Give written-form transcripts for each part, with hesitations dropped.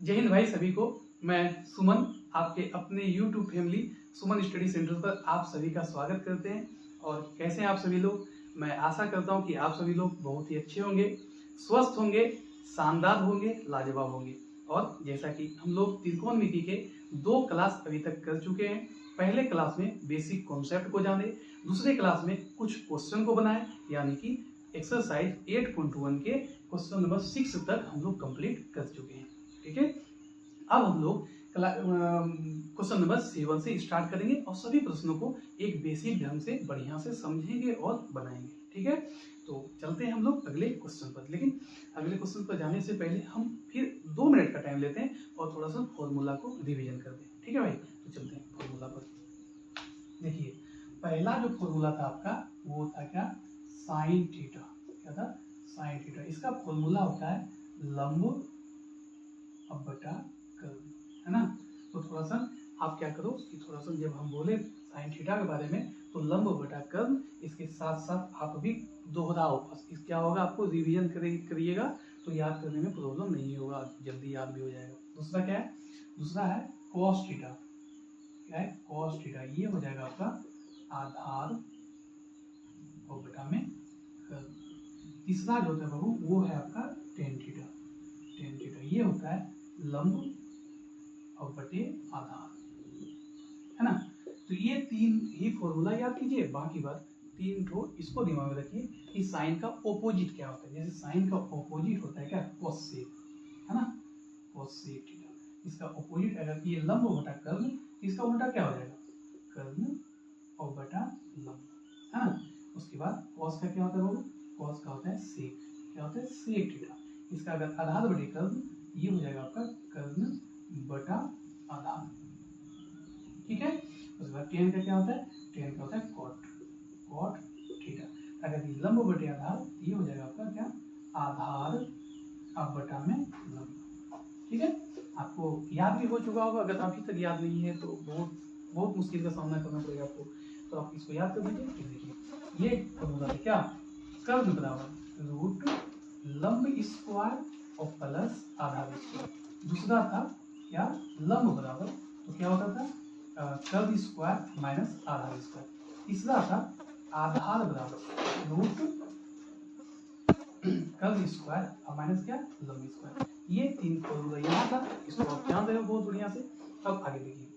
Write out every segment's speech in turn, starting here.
जय हिंद भाई सभी को। मैं सुमन आपके अपने YouTube फैमिली सुमन स्टडी सेंटर पर आप सभी का स्वागत करते हैं। और कैसे हैं आप सभी लोग? मैं आशा करता हूं कि आप सभी लोग बहुत ही अच्छे होंगे, स्वस्थ होंगे, शानदार होंगे, लाजवाब होंगे। और जैसा कि हम लोग त्रिकोणमिति के 2 क्लास अभी तक कर चुके हैं। पहले क्लास में बेसिक कॉन्सेप्ट को जाने, दूसरे क्लास में कुछ क्वेश्चन को बनाए, यानी कि एक्सरसाइज 8.1 के क्वेश्चन नंबर 6 तक हम लोग कंप्लीट कर चुके हैं। ठीक है, अब हम लोग क्वेश्चन नंबर 7 से स्टार्ट करेंगे और सभी प्रश्नों को एक बेसिक ढंग से बढ़िया से समझेंगे और बनाएंगे। ठीक है, तो चलते हैं हम लोग अगले क्वेश्चन पर। लेकिन अगले क्वेश्चन पर जाने से पहले हम फिर 2 मिनट का टाइम लेते हैं और थोड़ा सा फॉर्मूला को रिवीजन करते हैं। ठीक है भाई, तो चलते हैं फॉर्मूला पर। देखिए, पहला जो फॉर्मूला था आपका वो था क्या? Sine theta. क्या था? Sine theta. इसका फॉर्मूला होता है लंब अब बटा कर्व, है ना। तो थोड़ा सा आप क्या करो कि थोड़ा सा जब हम बोले साइन थीटा के बारे में तो लंब बटा कर्व, इसके साथ साथ आप भी दोहराओ। क्या होगा, आपको रिवीजन करिएगा तो याद करने में प्रॉब्लम नहीं होगा, जल्दी याद भी हो जाएगा। दूसरा क्या है? दूसरा है कॉस थीटा। क्या है? Cos theta. ये हो जाएगा आपका आधार और बटा में कर्व। तीसरा जो होता है बाबू वो है आपका टेन थीटा। टेन थीटा ये होता है लंब और बटे आधार, है ना। तो ये 3 ही फॉर्मूला याद कीजिए। बाकी बात 3 ठो इसको दिमाग में रखिए कि साइन का ऑपोजिट क्या होता है। जैसे साइन का ऑपोजिट होता है क्या? कोसेक, है ना। Cosec theta. इसका ऑपोजिट अगर ये लंब बटा कर्व, इसका उल्टा क्या हो जाएगा? कर्व और बटा लंब, है ना। उसके बाद कॉस का क्या होता है बाबू? कॉस का होता है सेक। क्या होता है? Sec theta. इसका अगर आधार बटे कर्व, ये हो जाएगा आपका कर्व बटा आधार। ठीक है। उसके बाद टेन का क्या होता है? टेन का होता है कॉट। Cot theta. अगर ये लंब बटे आधार, ये हो जाएगा आपका क्या? आधार अब बटा में लंब। ठीक है, आपको याद भी हो चुका होगा। अगर अभी तक याद नहीं है तो बहुत बहुत मुश्किल का सामना करना पड़ेगा आपको। तो आप इसको याद कर लीजिए। देखिए, ये फॉर्मूला है क्या? कर्व बराबर रूट लंब स्क्वायर और प्लस आधार स्क्वायर। दूसरा था क्या? लंब बराबर, तो क्या होता था? कर्व स्क्वायर माइनस आधार स्क्वायर। तीसरा था आधार बराबर रूट कर्व स्क्वायर और माइनस क्या? लंब स्क्वायर। ये 3 फॉर्मूला यहाँ था, इसको आप ध्यान देना बहुत बढ़िया से। अब आगे देखिए,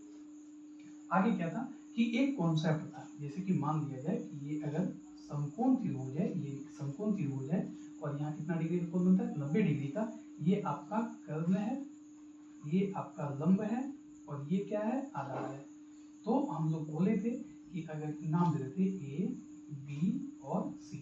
आगे क्या था कि एक कॉन्सेप्ट था। जैसे कि मान लिया जाए कि ये अगर समकोण त्रिभुज है, ये समकोण त्रिभुज है और यहाँ कितना डिग्री का कोण बनता है? 90 डिग्री का। ये आपका कर्व है, ये आपका लंब है और ये क्या है? आधार है। तो हम लोग बोले थे कि अगर नाम दे देते ए बी और सी,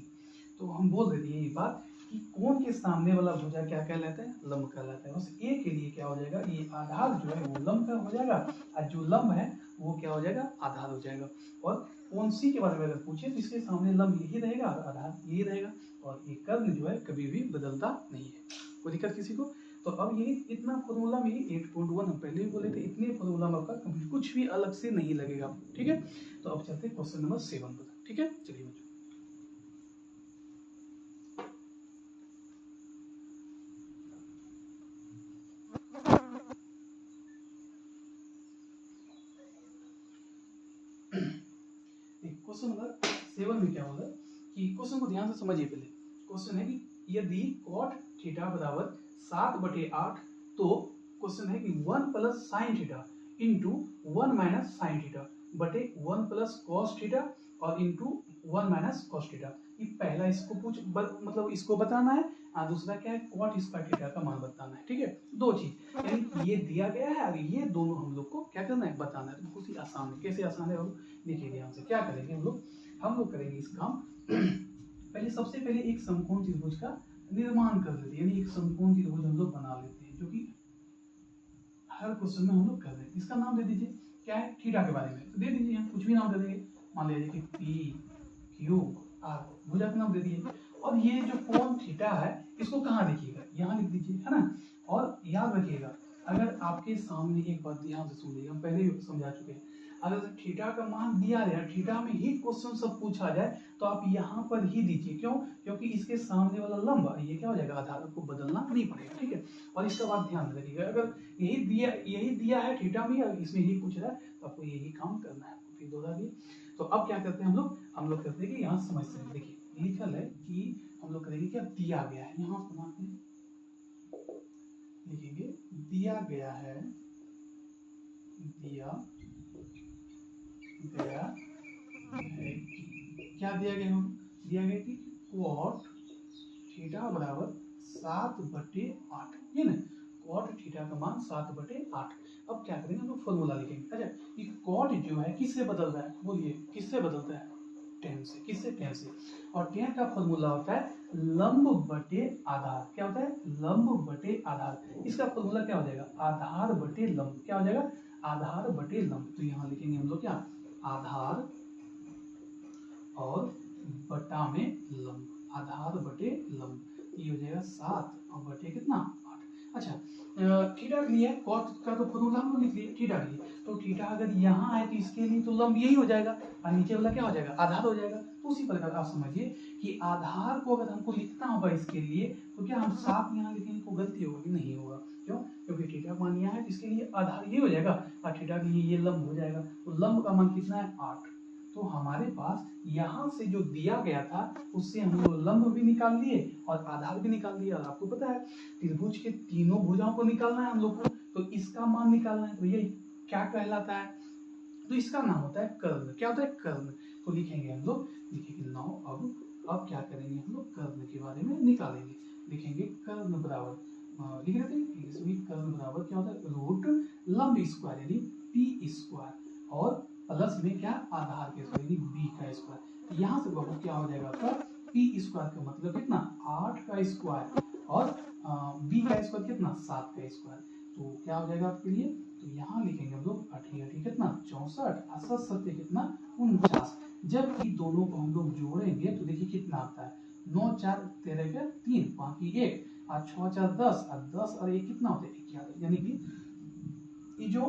तो हम बोल देते ये बात कि कोण के सामने वाला भुजा क्या कहलाता है? लंब कहलाता है। बस ए के लिए क्या हो जाएगा? ये आधार जो है वो लंब का हो जाएगा और जो लंब है वो क्या हो जाएगा? आधार हो जाएगा। और कोण सी के बारे में अगर पूछे तो इसके सामने लंब यही रहेगा और आधार यही रहेगा। और ये कर्व जो है कभी भी बदलता नहीं है। कोई दिक्कत किसी को? तो अब ये इतना फॉर्मूला में 8.1 हम पहले भी बोले थे, इतने फॉर्मूला में आपका कुछ भी अलग से नहीं लगेगा। ठीक है, तो अब चलते हैं क्वेश्चन नंबर 7 पर। ठीक है, चलिए बच्चों। क्वेश्चन नंबर 7 में क्या होगा कि क्वेश्चन को ध्यान से समझिए। पहले क्वेश्चन है कि यदि cot थीटा बराबर 7/8, तो क्वेश्चन है कि 1 plus sine theta into 1 minus sine theta बटे 1 प्लस कॉस थीटा और इंटू 1 माइनस कॉस थीटा। ये पहला इसको मतलब इसको बताना है। दूसरा क्या है? कॉट स्क्वायर थीटा का मान बताना है। ठीक है, 2 चीज, यानी ये दिया गया है और ये दोनों हम लोग को क्या करना है? बताना है। तो बहुत ही आसान है। कैसे आसान है? देखिए ध्यान से क्या करेंगे हम लोग करेंगे इस काम। पहले सबसे पहले एक समकोण त्रिभुज का निर्माण कर लेते हैं, यानी एक समकोण त्रिभुज हम लोग बना लेते हैं, जो कि हर क्वेश्चन में हम लोग कर रहे हैं। इसका नाम दे दीजिए क्या है? थीटा के बारे में तो दे दीजिए, कुछ भी नाम दे देंगे। मान लीजिए कि पी क्यू आर, भुजा का नाम दे दिए। और ये जो कोण थीटा है इसको कहाँ लिखिएगा? यहाँ लिख दीजिए, है ना। और याद रखिएगा, अगर आपके सामने एक बात ध्यान से सुनिएगा, हम पहले भी समझा चुके हैं, अगर थीटा का मान दिया जाए, थीटा में ही क्वेश्चन सब पूछा जाए तो आप यहाँ पर ही दीजिए। क्यों? क्योंकि इसके सामने वाला लंब ये क्या हो जाएगा, आधार, आपको बदलना नहीं पड़ेगा। ठीक है, और इसका बात ध्यान रखिएगा, अगर यही दिया है थीटा में या इसमें ही पूछ रहा है तो आपको यही काम करना है। फिर दोहरा दिए। तो अब क्या करते हैं हम लोग करते हैं कि यहाँ समझते हैं। देखिए लिखल है कि हम लोग करेंगे क्या, दिया गया है, यहाँ बनाते हैं, लिखेंगे दिया गया है, दिया गया है कि क्या दिया गया, दिया गया कि cot थीटा बराबर 7/8, ये ना cot थीटा का मान 7/8। अब क्या करेंगे, हम लोग फॉर्मूला लिखेंगे। अच्छा, ये cot जो है किससे बदल रहा है, बोलिए किससे बदलता है, tan से। किससे, tan से। और tan का फॉर्मूला होता है लंब बटे आधार। क्या होता है, लंब बटे आधार। इसका फॉर्मूला क्या हो जाएगा, आधार बटे लंब। क्या हो जाएगा, आधार बटे लंब। तो यहाँ लिखेंगे हम लोग क्या, आधार और बटा में लंब, आधार बटे लंब। ये हो जाएगा 7 और बटे कितना, 8। अच्छा, थीटा के लिए कॉट का तो फॉर्मूला हम लोग लिख लिए, थीटा के लिए। तो थीटा अगर यहाँ आए तो इसके लिए तो लंब यही हो जाएगा और नीचे वाला क्या हो जाएगा, आधार हो जाएगा। तो उसी प्रकार आप समझिए कि आधार को अगर हमको लिखना होगा इसके लिए तो क्या हम 7 यहाँ लिखेंगे तो गलती होगी, नहीं होगा। क्यों? क्योंकि थीटा का मान यहाँ है तो इसके लिए आधार ये हो जाएगा और थीटा के लिए ये लंब हो जाएगा। तो लंब का मान कितना है, 8। तो हमारे पास यहाँ से जो दिया गया था उससे हम लोग लंब भी निकाल लिए और आधार भी निकाल लिया। और आपको पता है त्रिभुज के तीनों भुजाओं को निकालना है हम लोग को, तो इसका मान निकालना है। तो ये क्या कहलाता है, तो इसका नाम होता है कर्ण। क्या होता है, कर्ण। तो लिखेंगे हम लोग, लिखेंगे 9। अब क्या करेंगे हम लोग, कर्ण के बारे में निकालेंगे। लिखेंगे कर्ण बराबर, लिख रहे थे इसमें, कर्ण बराबर क्या होता है, रूट लंब स्क्वायर यानी पी स्क्वायर और प्लस में क्या, आधार के स्क्वायर यानी बी का स्क्वायर। यहाँ से बाबू क्या हो जाएगा आपका, पी स्क्वायर का मतलब कितना, 8 का स्क्वायर और बी का स्क्वायर कितना, 7 का स्क्वायर। तो क्या हो जाएगा आपके लिए, तो यहाँ लिखेंगे हम लोग 8 कितना, 64 और 7 कितना, 49। जब इन दोनों को हम लोग जोड़ेंगे तो देखिए कितना आता है, 9 4 13 का 3 बाकी 1 और 6 4 10 और 10 और 1 कितना होता है, 11। यानी कि ये जो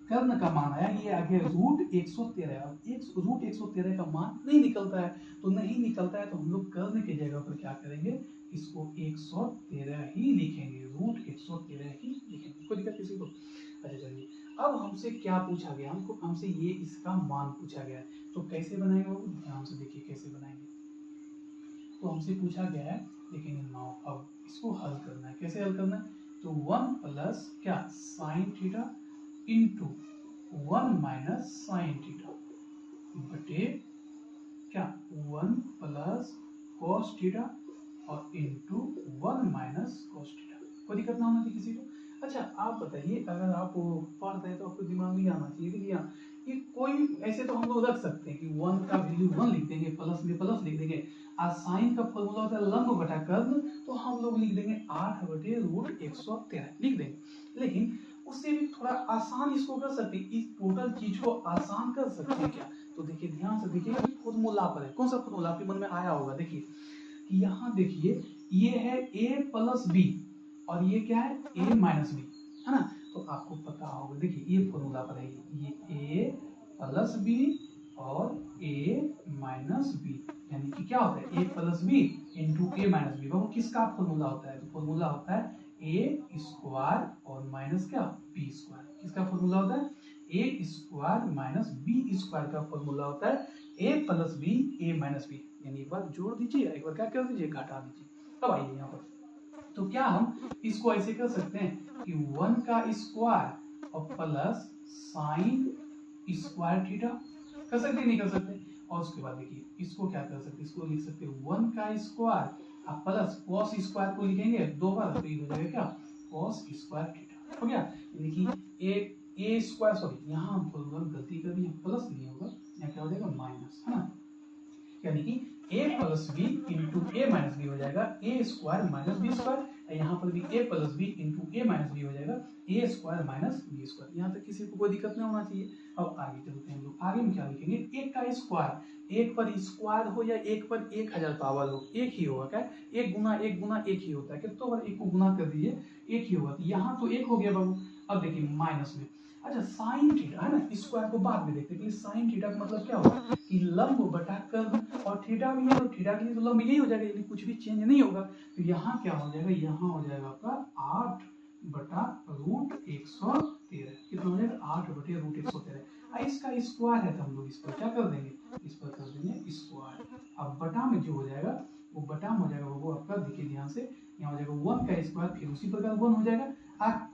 कर्ण का मान आया ये आगे रूट 113। अब रूट 113 का मान नहीं निकलता है, तो नहीं निकलता है तो हम लोग कर्ण की जगह पर क्या करेंगे, इसको 113 ही लिखेंगे, रूट 113 ही लिखेंगे। कोई दिक्कत किसी को? अच्छा चलिए, अब हमसे क्या पूछा गया, हमसे ये इसका मान पूछा गया है। तो कैसे बनाएंगे वो ध्यान से देखिए कैसे बनाएंगे। तो हमसे पूछा गया है, देखेंगे 9। अब इसको हल करना है, कैसे हल करना है, तो 1 प्लस क्या, sine theta into 1 minus sine theta बटे क्या, 1 प्लस कॉस थीटा और इंटू 1 माइनस कॉस थीटा। कोई दिक्कत ना होना चाहिए किसी को। अच्छा आप बताइए, अगर आप पढ़ रहे हैं तो आपको दिमाग में आना चाहिए। देखिए ये कोई ऐसे तो हम लोग रख सकते हैं कि 1 का वैल्यू 1 लिख देंगे, प्लस में प्लस लिख देंगे। और साइन का फॉर्मूला होता है लंब बटा कर्ण, तो हम लोग लिख देंगे 8 बटे रूट 113 लिख देंगे। लेकिन उससे भी थोड़ा आसान इसको कर सकते हैं, इस टोटल चीज को आसान कर सकते हैं क्या, तो देखिए ध्यान से देखिए फॉर्मूला पर है। कौन सा फॉर्मूला आपके मन में आया होगा, देखिए कि यहाँ देखिए ये है a प्लस बी और ये क्या है, a माइनस बी, है ना। तो आपको पता होगा, देखिए ये फॉर्मूला पर है, ये a प्लस बी और a माइनस बी, यानी कि क्या होता है a plus B into a minus B. वो किसका फॉर्मूला होता है, तो फॉर्मूला होता है a स्क्वायर और माइनस क्या, b स्क्वायर। किसका फॉर्मूला होता है, a square minus b square का फॉर्मूला होता है a plus B a minus B. यानी एक बार जोड़ दीजिए, एक बार क्या कर दीजिए, घटा दीजिए। अब आइए यहाँ पर, तो क्या हम इसको ऐसे कर सकते हैं कि 1 का स्क्वायर और प्लस साइन स्क्वायर थीटा, कर सकते नहीं कर सकते। और उसके बाद देखिए इसको क्या कर सकते, इसको लिख सकते हैं 1 का स्क्वायर और प्लस कॉस स्क्वायर को लिखेंगे 2 बार तो ये हो जाएगा क्या, कॉस स्क्वायर थीटा। हो गया, यानी कि ए स्क्वायर, सॉरी यहाँ हम थोड़ा गलती कर दी, प्लस नहीं होगा, यहाँ क्या हो जाएगा माइनस, है ना। यानी कि a plus B into A minus B हो जाएगा A square minus B square. यहाँ पर भी a plus B into A minus B हो जाएगा A square minus B square. यहाँ तक किसी को कोई दिक्कत नहीं होना चाहिए। अब आगे चलते हैं हम लोग, आगे में क्या लिखेंगे, एक का स्क्वायर, एक पर स्क्वायर हो या एक पर 1000 पावर हो, एक ही होगा। क्या, एक गुना एक ही होता है, कितनों बार एक को गुना कर दीजिए एक ही होगा। यहाँ तो एक हो गया बाबू। अब देखिए माइनस में, अच्छा साइन थीटा है ना, स्क्वायर को बाद में देखते हैं। साइन थीटा का मतलब क्या होगा कि लंब बटा कर्व, और थीटा भी है तो थीटा के लिए तो लंब यही हो जाएगा, यानी कुछ भी चेंज नहीं होगा। तो यहाँ क्या हो जाएगा, यहाँ हो जाएगा आपका 8 बटा रूट 113। कितना हो जाएगा 8 बटे रूट 113। इसका स्क्वायर है तो हम लोग इस पर क्या कर देंगे, इस पर कर देंगे स्क्वायर। अब बटा में जो हो जाएगा वो बटा में हो जाएगा वो आपका देखिए ध्यान से, यहाँ हो जाएगा 1 का स्क्वायर, फिर उसी प्रकार 1 हो जाएगा।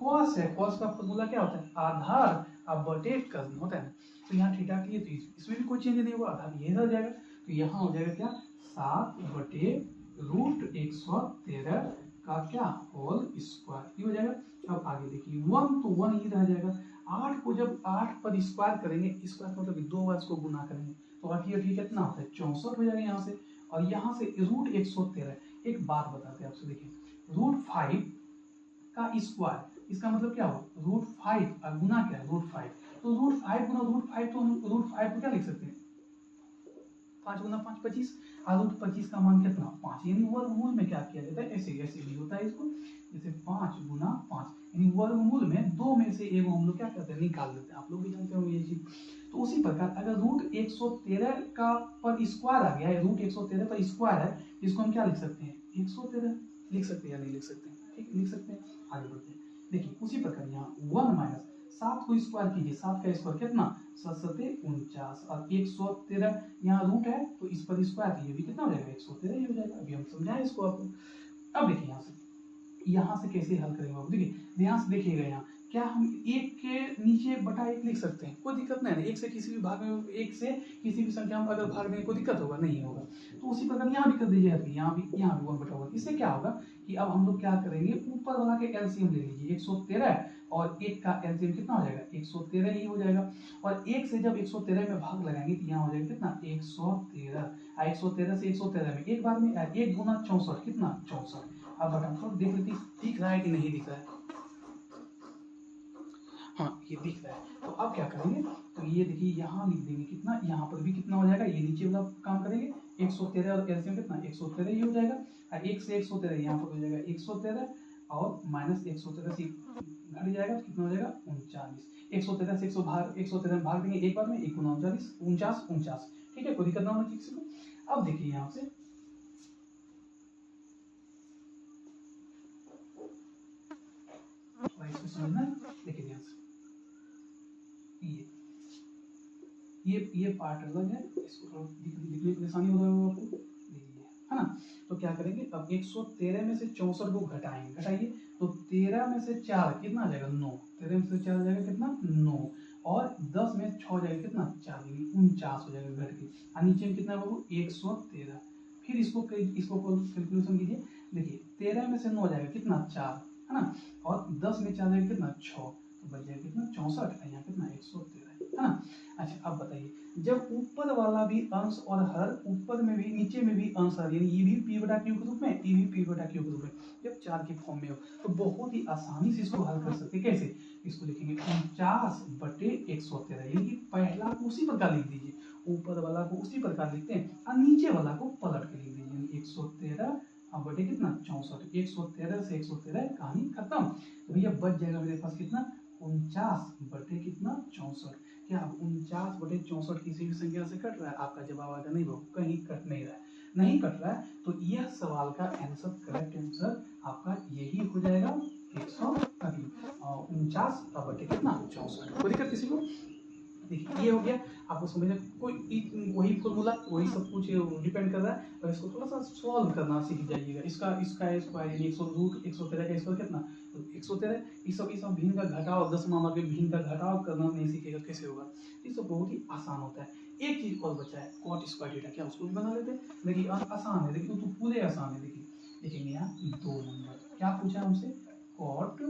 कॉस है, कॉस का फॉर्मूला क्या होता है, आधार अब बटे कर्व होता है। तो यहाँ थीटा के लिए तो इसमें भी कोई चेंज नहीं होगा, आधार ये रह जाएगा। तो यहाँ हो जाएगा क्या 7 बटे रूट 113 का क्या होल स्क्वायर, ये हो जाएगा। अब आगे देखिए 1 तो 1 ही रह जाएगा। 8 को जब 8 पर स्क्वायर करेंगे, स्क्वायर मतलब दो बार इसको गुना करेंगे तो 8 कितना होता है 64 हो जाएगा यहाँ से। और यहाँ से रूट 113। एक बात बताते हैं आपसे, देखिए रूट 5 का स्क्वायर, इसका मतलब क्या हो रूट 5 और गुना क्या है रूट 5। तो रूट 5 गुना रूट 5, तो हम रूट 5 को क्या लिख सकते हैं 5 गुना 5 25, और रूट 25 का मान कितना 5, यानी वर्गमूल में क्या किया जाता है, ऐसे ऐसे भी होता है इसको, जैसे 5 गुना 5, यानी वर्गमूल में दो में से एक हम लोग क्या करते हैं निकाल देते हैं। आप लोग भी जानते होंगे ये चीज। तो उसी प्रकार अगर रूट 113 का पर स्क्वायर आ गया है, रूट 113 पर स्क्वायर है, इसको हम क्या लिख सकते हैं 113 लिख सकते हैं या नहीं लिख सकते हैं, ठीक लिख सकते हैं। आगे बढ़ते हैं, देखिए उसी प्रकार यहाँ 1 माइनस 7 को स्क्वायर कीजिए, 7 का स्क्वायर कितना 7 49, और 113 यहाँ रूट है तो इस पर स्क्वायर, ये भी कितना हो जाएगा 113 ही हो जाएगा। अभी हम समझाएं इसको आपको। अब देखिए यहाँ से कैसे हल करेंगे आप, देखिए ध्यान से देखिएगा यहाँ क्या हम एक के नीचे बटा एक लिख सकते हैं, कोई दिक्कत नहीं है। एक से किसी भी भाग में, एक से किसी भी संख्या में अगर भाग में कोई दिक्कत होगा नहीं होगा। तो उसी प्रकार यहाँ भी कर दीजिए, यहाँ भी 1 बटा 1। इससे क्या होगा कि अब हम लोग क्या करेंगे, ऊपर वाला के एलसीएम ले लीजिए 113, और एक का एलसीएम कितना हो जाएगा 113 ही हो जाएगा। और एक से जब 113 में भाग लगाएंगे तो यहाँ हो जाएगा कितना 113, 113 से 113 में एक बार में 1 गुना 64 कितना 64। अब फटाफट देख लेते दिख रहा है कि नहीं दिख रहा है, हाँ ये दिख रहा है। तो अब क्या करेंगे, तो ये देखिए यहाँ लिख देंगे कितना, यहाँ पर भी कितना हो जाएगा, ये नीचे वाला काम करेंगे 113 और एलसीएम कितना 113 ही हो जाएगा। और 1 से 113 यहाँ पर हो जाएगा 113, और माइनस 113 से घट जाएगा तो कितना हो जाएगा 39। 113 से 113 में भाग देंगे एक बार में, 1 गुना 39 49, ठीक है कोई दिक्कत ना होगी किसी को। अब देखिए यहाँ से इसको समझना है, देखिए ध्यान से ये पार्ट अलग है, इसको थोड़ा दिखने में परेशानी हो रहा होगा आपको, देखिए है ना। तो क्या करेंगे, अब 113 में से 64 को घटाएंगे, घटाइए तो 13 में से 4 कितना आ जाएगा 9, 13 में से 4 आ जाएगा कितना 9, और 10 में 6 हो जाएगा कितना 4, 49 हो जाएगा घट के। और नीचे में कितना होगा 113। फिर इसको कैलकुलेशन कीजिए, देखिए 13 में से 9 हो जाएगा कितना 4 है ना, और 10 में 4 जाएगा कितना 6, तो बच जाएगा कितना 64, यहाँ कितना 113 है ना। अच्छा अब बताइए, जब ऊपर वाला भी अंश और हर, ऊपर में भी नीचे में भी अंश हर, यानी ये भी पी बटा क्यू के रूप में, ये भी पी बटा क्यू के रूप में, जब 4 की फॉर्म में हो तो बहुत ही आसानी से इसको हल कर सकते हैं। कैसे, इसको लिखेंगे 49 बटे 113, यानी कि पहला को उसी प्रकार लिख दीजिए, ऊपर वाला को उसी प्रकार लिखते हैं और नीचे वाला को पलट के लिख दीजिए, यानी 113 अब बटे कितना 64, 113 से 113 कहानी खत्म। तो भैया बच जाएगा मेरे पास कितना 49 बटे कितना 64। क्या 49 बटे 64 किसी भी संख्या से कट रहा है, आपका जवाब आएगा नहीं बाबू, कहीं कट नहीं रहा है, नहीं कट रहा है। तो यह सवाल का आंसर, करेक्ट आंसर आपका यही हो जाएगा 149 बटे कितना 64। कोई दिक्कत किसी को, देखिए ये हो गया आपको समझना, कोई वही फॉर्मूला वही सब कुछ डिपेंड कर रहा है, और इसको थोड़ा सा सॉल्व करना सीख जाइएगा। इसका स्क्वायर यानी 113 का स्क्वायर कितना 113, इस सब भिन्न का घटाव, 10 मामा के भिन्न का घटाव करना नहीं सीखेगा कैसे होगा, ये सब बहुत ही आसान होता है। एक चीज और बचा है कॉट स्क्वायर थीटा, क्या उसको भी बना लेते हैं। देखिए आसान है, देखिए तो पूरे आसान है। देखिए देखेंगे यहाँ 2 नंबर क्या पूछा हमसे, कॉट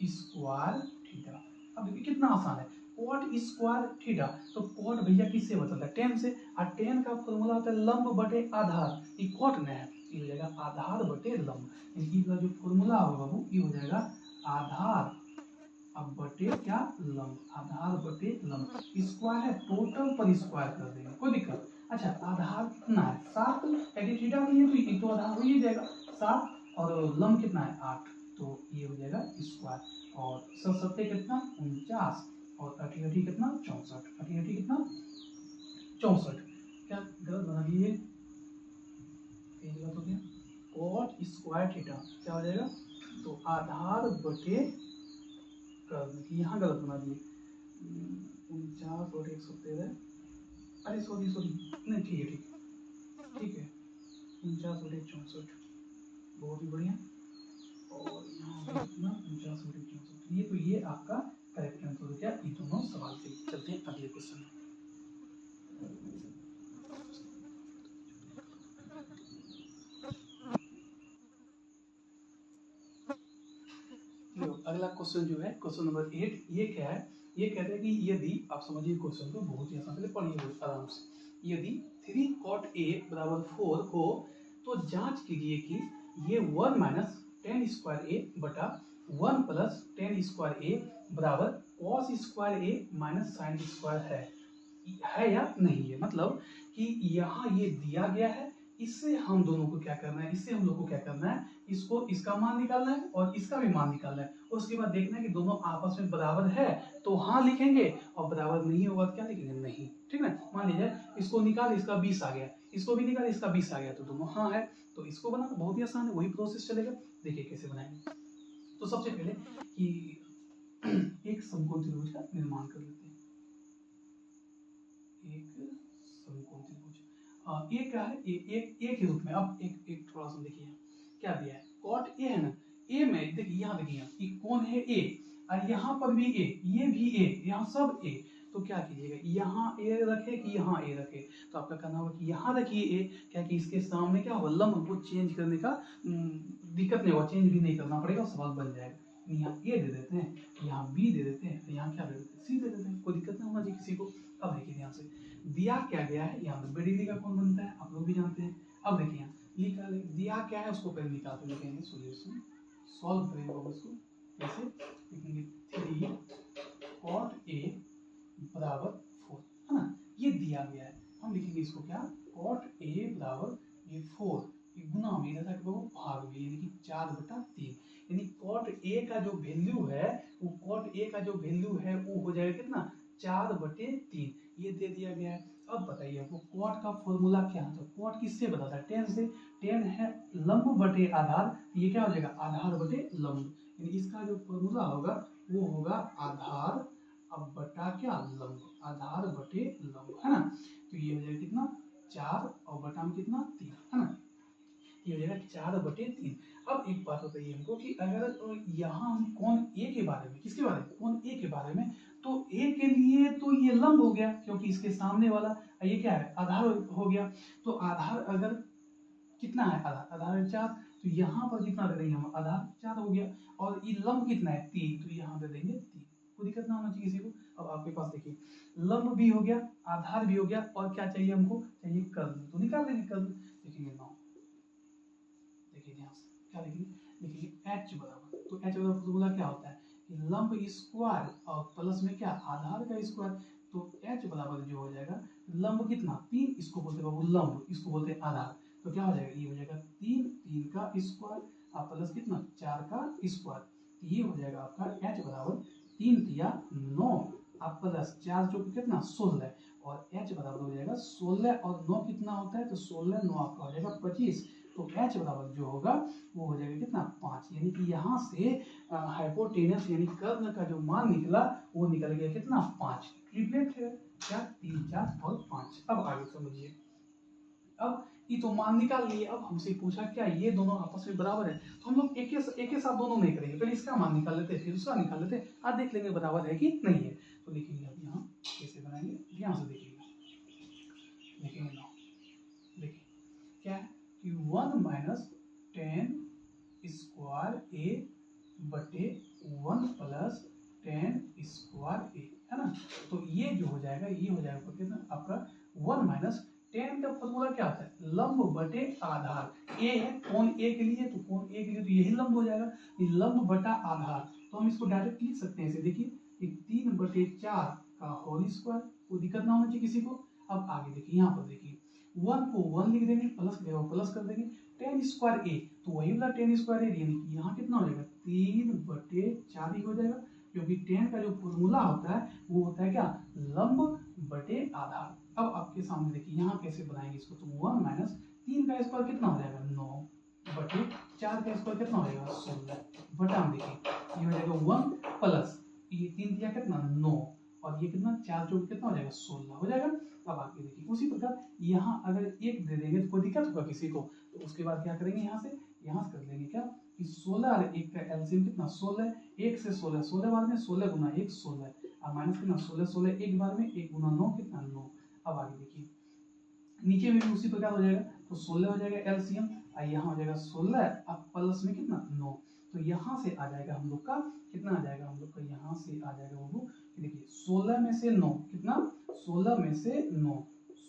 स्क्वायर थीटा। अब देखिए कितना आसान है, कॉट स्क्वायर थीटा, तो कॉट भैया किससे बदलता है 10 से, और 10 का फॉर्मूला होता है लंब बटे आधार, ये कॉट में है, ये हो जाएगा आधार बटे लंब, इसका जो फॉर्मूला होगा बाबू ये हो जाएगा आधार अब बटे क्या लंब, आधार बटे लंब। स्क्वायर है टोटल पर स्क्वायर कर देंगे कोई दिक्कत। अच्छा आधार कितना है 7, थीटा के लिए तो आधार हो ही जाएगा 7, और लंब कितना है 8, तो ये हो जाएगा स्क्वायर। और 7 कितना 49 और 8 कितना 64, 8 कितना 64। क्या गलत बना दिए, ये गलत हो गया। कॉट स्क्वायर थीटा क्या हो जाएगा, तो आधार बटे कर्ल, यहाँ गलत बना दिए 49 और 113, अरे सॉरी नहीं ठीक है ठीक है 49 और 64, बहुत ही बढ़िया। और यहाँ पे कितना 49 और 64, ये तो ये आपका करेक्ट आंसर हो गया ये दोनों सवाल से। चलते हैं अगले क्वेश्चन में। अगला क्वेश्चन जो है क्वेश्चन नंबर 8, ये क्या है, ये कहते हैं कि यदि आप समझिए क्वेश्चन को बहुत ही आसान, पहले पढ़िए आराम से। यदि 3 cot a बराबर 4 हो तो जांच कीजिए कि ये 1 माइनस 10 स्क्वायर ए बटा 1 प्लस 10 स्क्वायर ए बराबर cos स्क्वायर ए माइनस साइन स्क्वायर है या नहीं है। मतलब कि यहाँ ये दिया गया है, इससे हम दोनों को क्या करना है, इससे हम लोग को क्या करना है, इसको इसका मान निकालना है और इसका भी मान निकालना है। उसके बाद देखना है कि दोनों आपस में बराबर है तो हाँ लिखेंगे, और बराबर नहीं होगा तो क्या लिखेंगे, नहीं। ठीक है, मान लीजिए इसको निकाल, इसका 20 आ गया, इसको भी निकाल, इसका 20 आ गया, तो दोनों हाँ है, तो इसको बनाना बहुत ही आसान है, वही प्रोसेस चलेगा। देखिए कैसे बनाएंगे। तो सबसे पहले कि एक समकोण त्रिभुज का निर्माण कर लेते हैं। एक समकोण त्रिभुज ये क्या है, एक ही रूप में। अब एक थोड़ा सा देखिए क्या दिया है, कॉट ए है ना, ए में देखिए यहाँ देखिए कि कौन है ए, और यहाँ पर भी ए, ये भी ए, यहाँ सब ए। तो क्या कीजिएगा, यहाँ ए रखे कि यहाँ ए रखे, तो आपका कहना होगा कि यहाँ रखिए ए, क्या कि इसके सामने क्या होगा, लंब को चेंज करने का दिक्कत नहीं होगा, चेंज भी नहीं करना पड़ेगा, सवाल बन जाएगा। यहाँ ए दे देते हैं, यहाँ बी दे देते हैं, यहाँ क्या दे देते हैं, सी दे देते हैं, कोई दिक्कत नहीं होना चाहिए किसी को। अब देखिए ध्यान से दिया क्या गया है, यहाँ पे डिग्री का कौन बनता है आप लोग भी जानते हैं। अब देखिए यहाँ लिखा दिया क्या है, उसको पहले निकालते लिखेंगे, सॉल्यूशन सॉल्व करेंगे उसको कैसे लिखेंगे, 3 cot a बराबर 4 है ना, ये दिया गया है। हम लिखेंगे इसको क्या, cot a बराबर ये 4, ये गुना में इधर तक वो भाग में, यानी कि 4/3, यानी cot a का जो वैल्यू है, वो cot a का जो वैल्यू है वो हो जाएगा कितना 4/3, ये दे दिया गया है। अब बताइए आपको कॉट का फॉर्मूला क्या है, तो कॉट किससे बताता है, टेन से। टेन है लंब बटे आधार, ये क्या हो जाएगा आधार बटे लंब, यानी इसका जो फॉर्मूला होगा वो होगा आधार अब बटा क्या लंब, आधार बटे लंब है ना। तो ये हो जाएगा कितना 4 और बटा में कितना 3 है ना, ये हो जाएगा 4/3। अब एक बात बताइए हमको कि अगर यहाँ हम कोण ए के बारे में, किसके बारे में, कोण ए के बारे में, तो ए के लिए तो ये लंब हो गया क्योंकि इसके सामने वाला ये क्या है आधार हो गया। तो आधार अगर कितना है, आधार है 4, तो यहाँ पर कितना दे देंगे हम, आधार 4 हो गया, और ये लंब कितना है 3, तो यहाँ दे देंगे 3, कोई दिक्कत ना होना चाहिए किसी को। अब आपके पास देखिए लंब भी हो गया, आधार भी हो गया, और क्या चाहिए हमको, चाहिए कर्ल, तो निकाल देंगे कर्ल। देखेंगे 9, देखिए ध्यान से क्या लिखेंगे, लिखिए h बराबर, तो h बराबर फॉर्मूला क्या होता है कि लंब स्क्वायर और प्लस में क्या आधार का स्क्वायर, तो h बराबर जो हो जाएगा लंब कितना 3, इसको बोलते हैं लंब, इसको बोलते हैं आधार, तो क्या हो जाएगा ये हो जाएगा 3 का स्क्वायर और प्लस कितना 4 का स्क्वायर, ये हो जाएगा आपका h बराबर 3 तिया 9 आप प्लस 4 जो कितना 16, और h बराबर हो जाएगा 16 और 9 कितना होता है, तो 16 9 आपका हो जाएगा 25, तो h बराबर जो होगा वो हो जाएगा कितना 5, यानी कि यहाँ से हाइपोटेनस यानी कर्ल का जो मान निकला वो निकल गया कितना 5, ट्रिपलेट है क्या 3 4 और 5। अब आगे समझिए, अब ये तो मान निकाल लिए, अब हमसे पूछा क्या ये दोनों आपस में बराबर है, तो हम लोग एक के साथ दोनों नहीं करेंगे, पहले इसका मान निकाल लेते हैं फिर उसका निकाल लेते हैं, आज देख लेंगे बराबर है कि नहीं है। तो देखेंगे अब यहाँ कैसे बनाएंगे, ध्यान से देखिएगा, देखेंगे ना, देखिए क्या है कि 1 माइनस 10 स्क्वायर ए बटे 1 प्लस 10 स्क्वायर ए है ना, तो ये जो हो जाएगा ये हो जाएगा कितना आपका 1 माइनस 10 का फॉर्मूला क्या होता है लंब बटे आधार, ए है कोण ए के लिए, तो कोण ए के लिए तो यही लंब हो जाएगा, ये लंब बटा आधार, तो हम इसको डायरेक्ट लिख सकते हैं ऐसे, देखिए 3/4 का होल स्क्वायर, कोई दिक्कत ना होना चाहिए किसी को। अब आगे देखिए यहाँ पर देखिए 1 को 1 लिख देंगे, प्लस के जगह प्लस कर देंगे, टेन स्क्वायर ए, तो वही वाला टेन स्क्वायर ए, यानी कि यहाँ कितना हो जाएगा 3/4 ही हो जाएगा, क्योंकि टेन का जो फॉर्मूला होता है वो होता है क्या, लंब बटे आधार। अब आपके सामने देखिए यहाँ कैसे बनाएंगे इसको, तो 1 माइनस 3 का स्क्वायर कितना हो जाएगा 9 बटे 4 का स्क्वायर कितना हो जाएगा 16 बटा में देखिए ये हो जाएगा 1 प्लस ये 3 दिया कितना 9 और ये कितना 4 चौक कितना हो जाएगा 16 हो जाएगा। अब आगे देखिए उसी प्रकार यहाँ अगर एक दे देंगे तो कोई दिक्कत होगा किसी को, तो उसके बाद क्या करेंगे यहाँ से कर लेंगे क्या कि 16 और 1 का एलसीएम कितना 16, 1 से 16 16 बार में 16 गुना 1 16 और माइनस कितना 16 16 एक बार में 1 गुना 9 कितना 9। अब आगे देखिए नीचे में भी उसी प्रकार हो जाएगा, तो 16 हो जाएगा एलसीएम और यहाँ हो जाएगा 16 अब प्लस में कितना 9, तो यहाँ से आ जाएगा हम लोग का कितना आ जाएगा हम लोग का यहाँ से आ जाएगा वो देखिए 16 में से 9 कितना 16 में से 9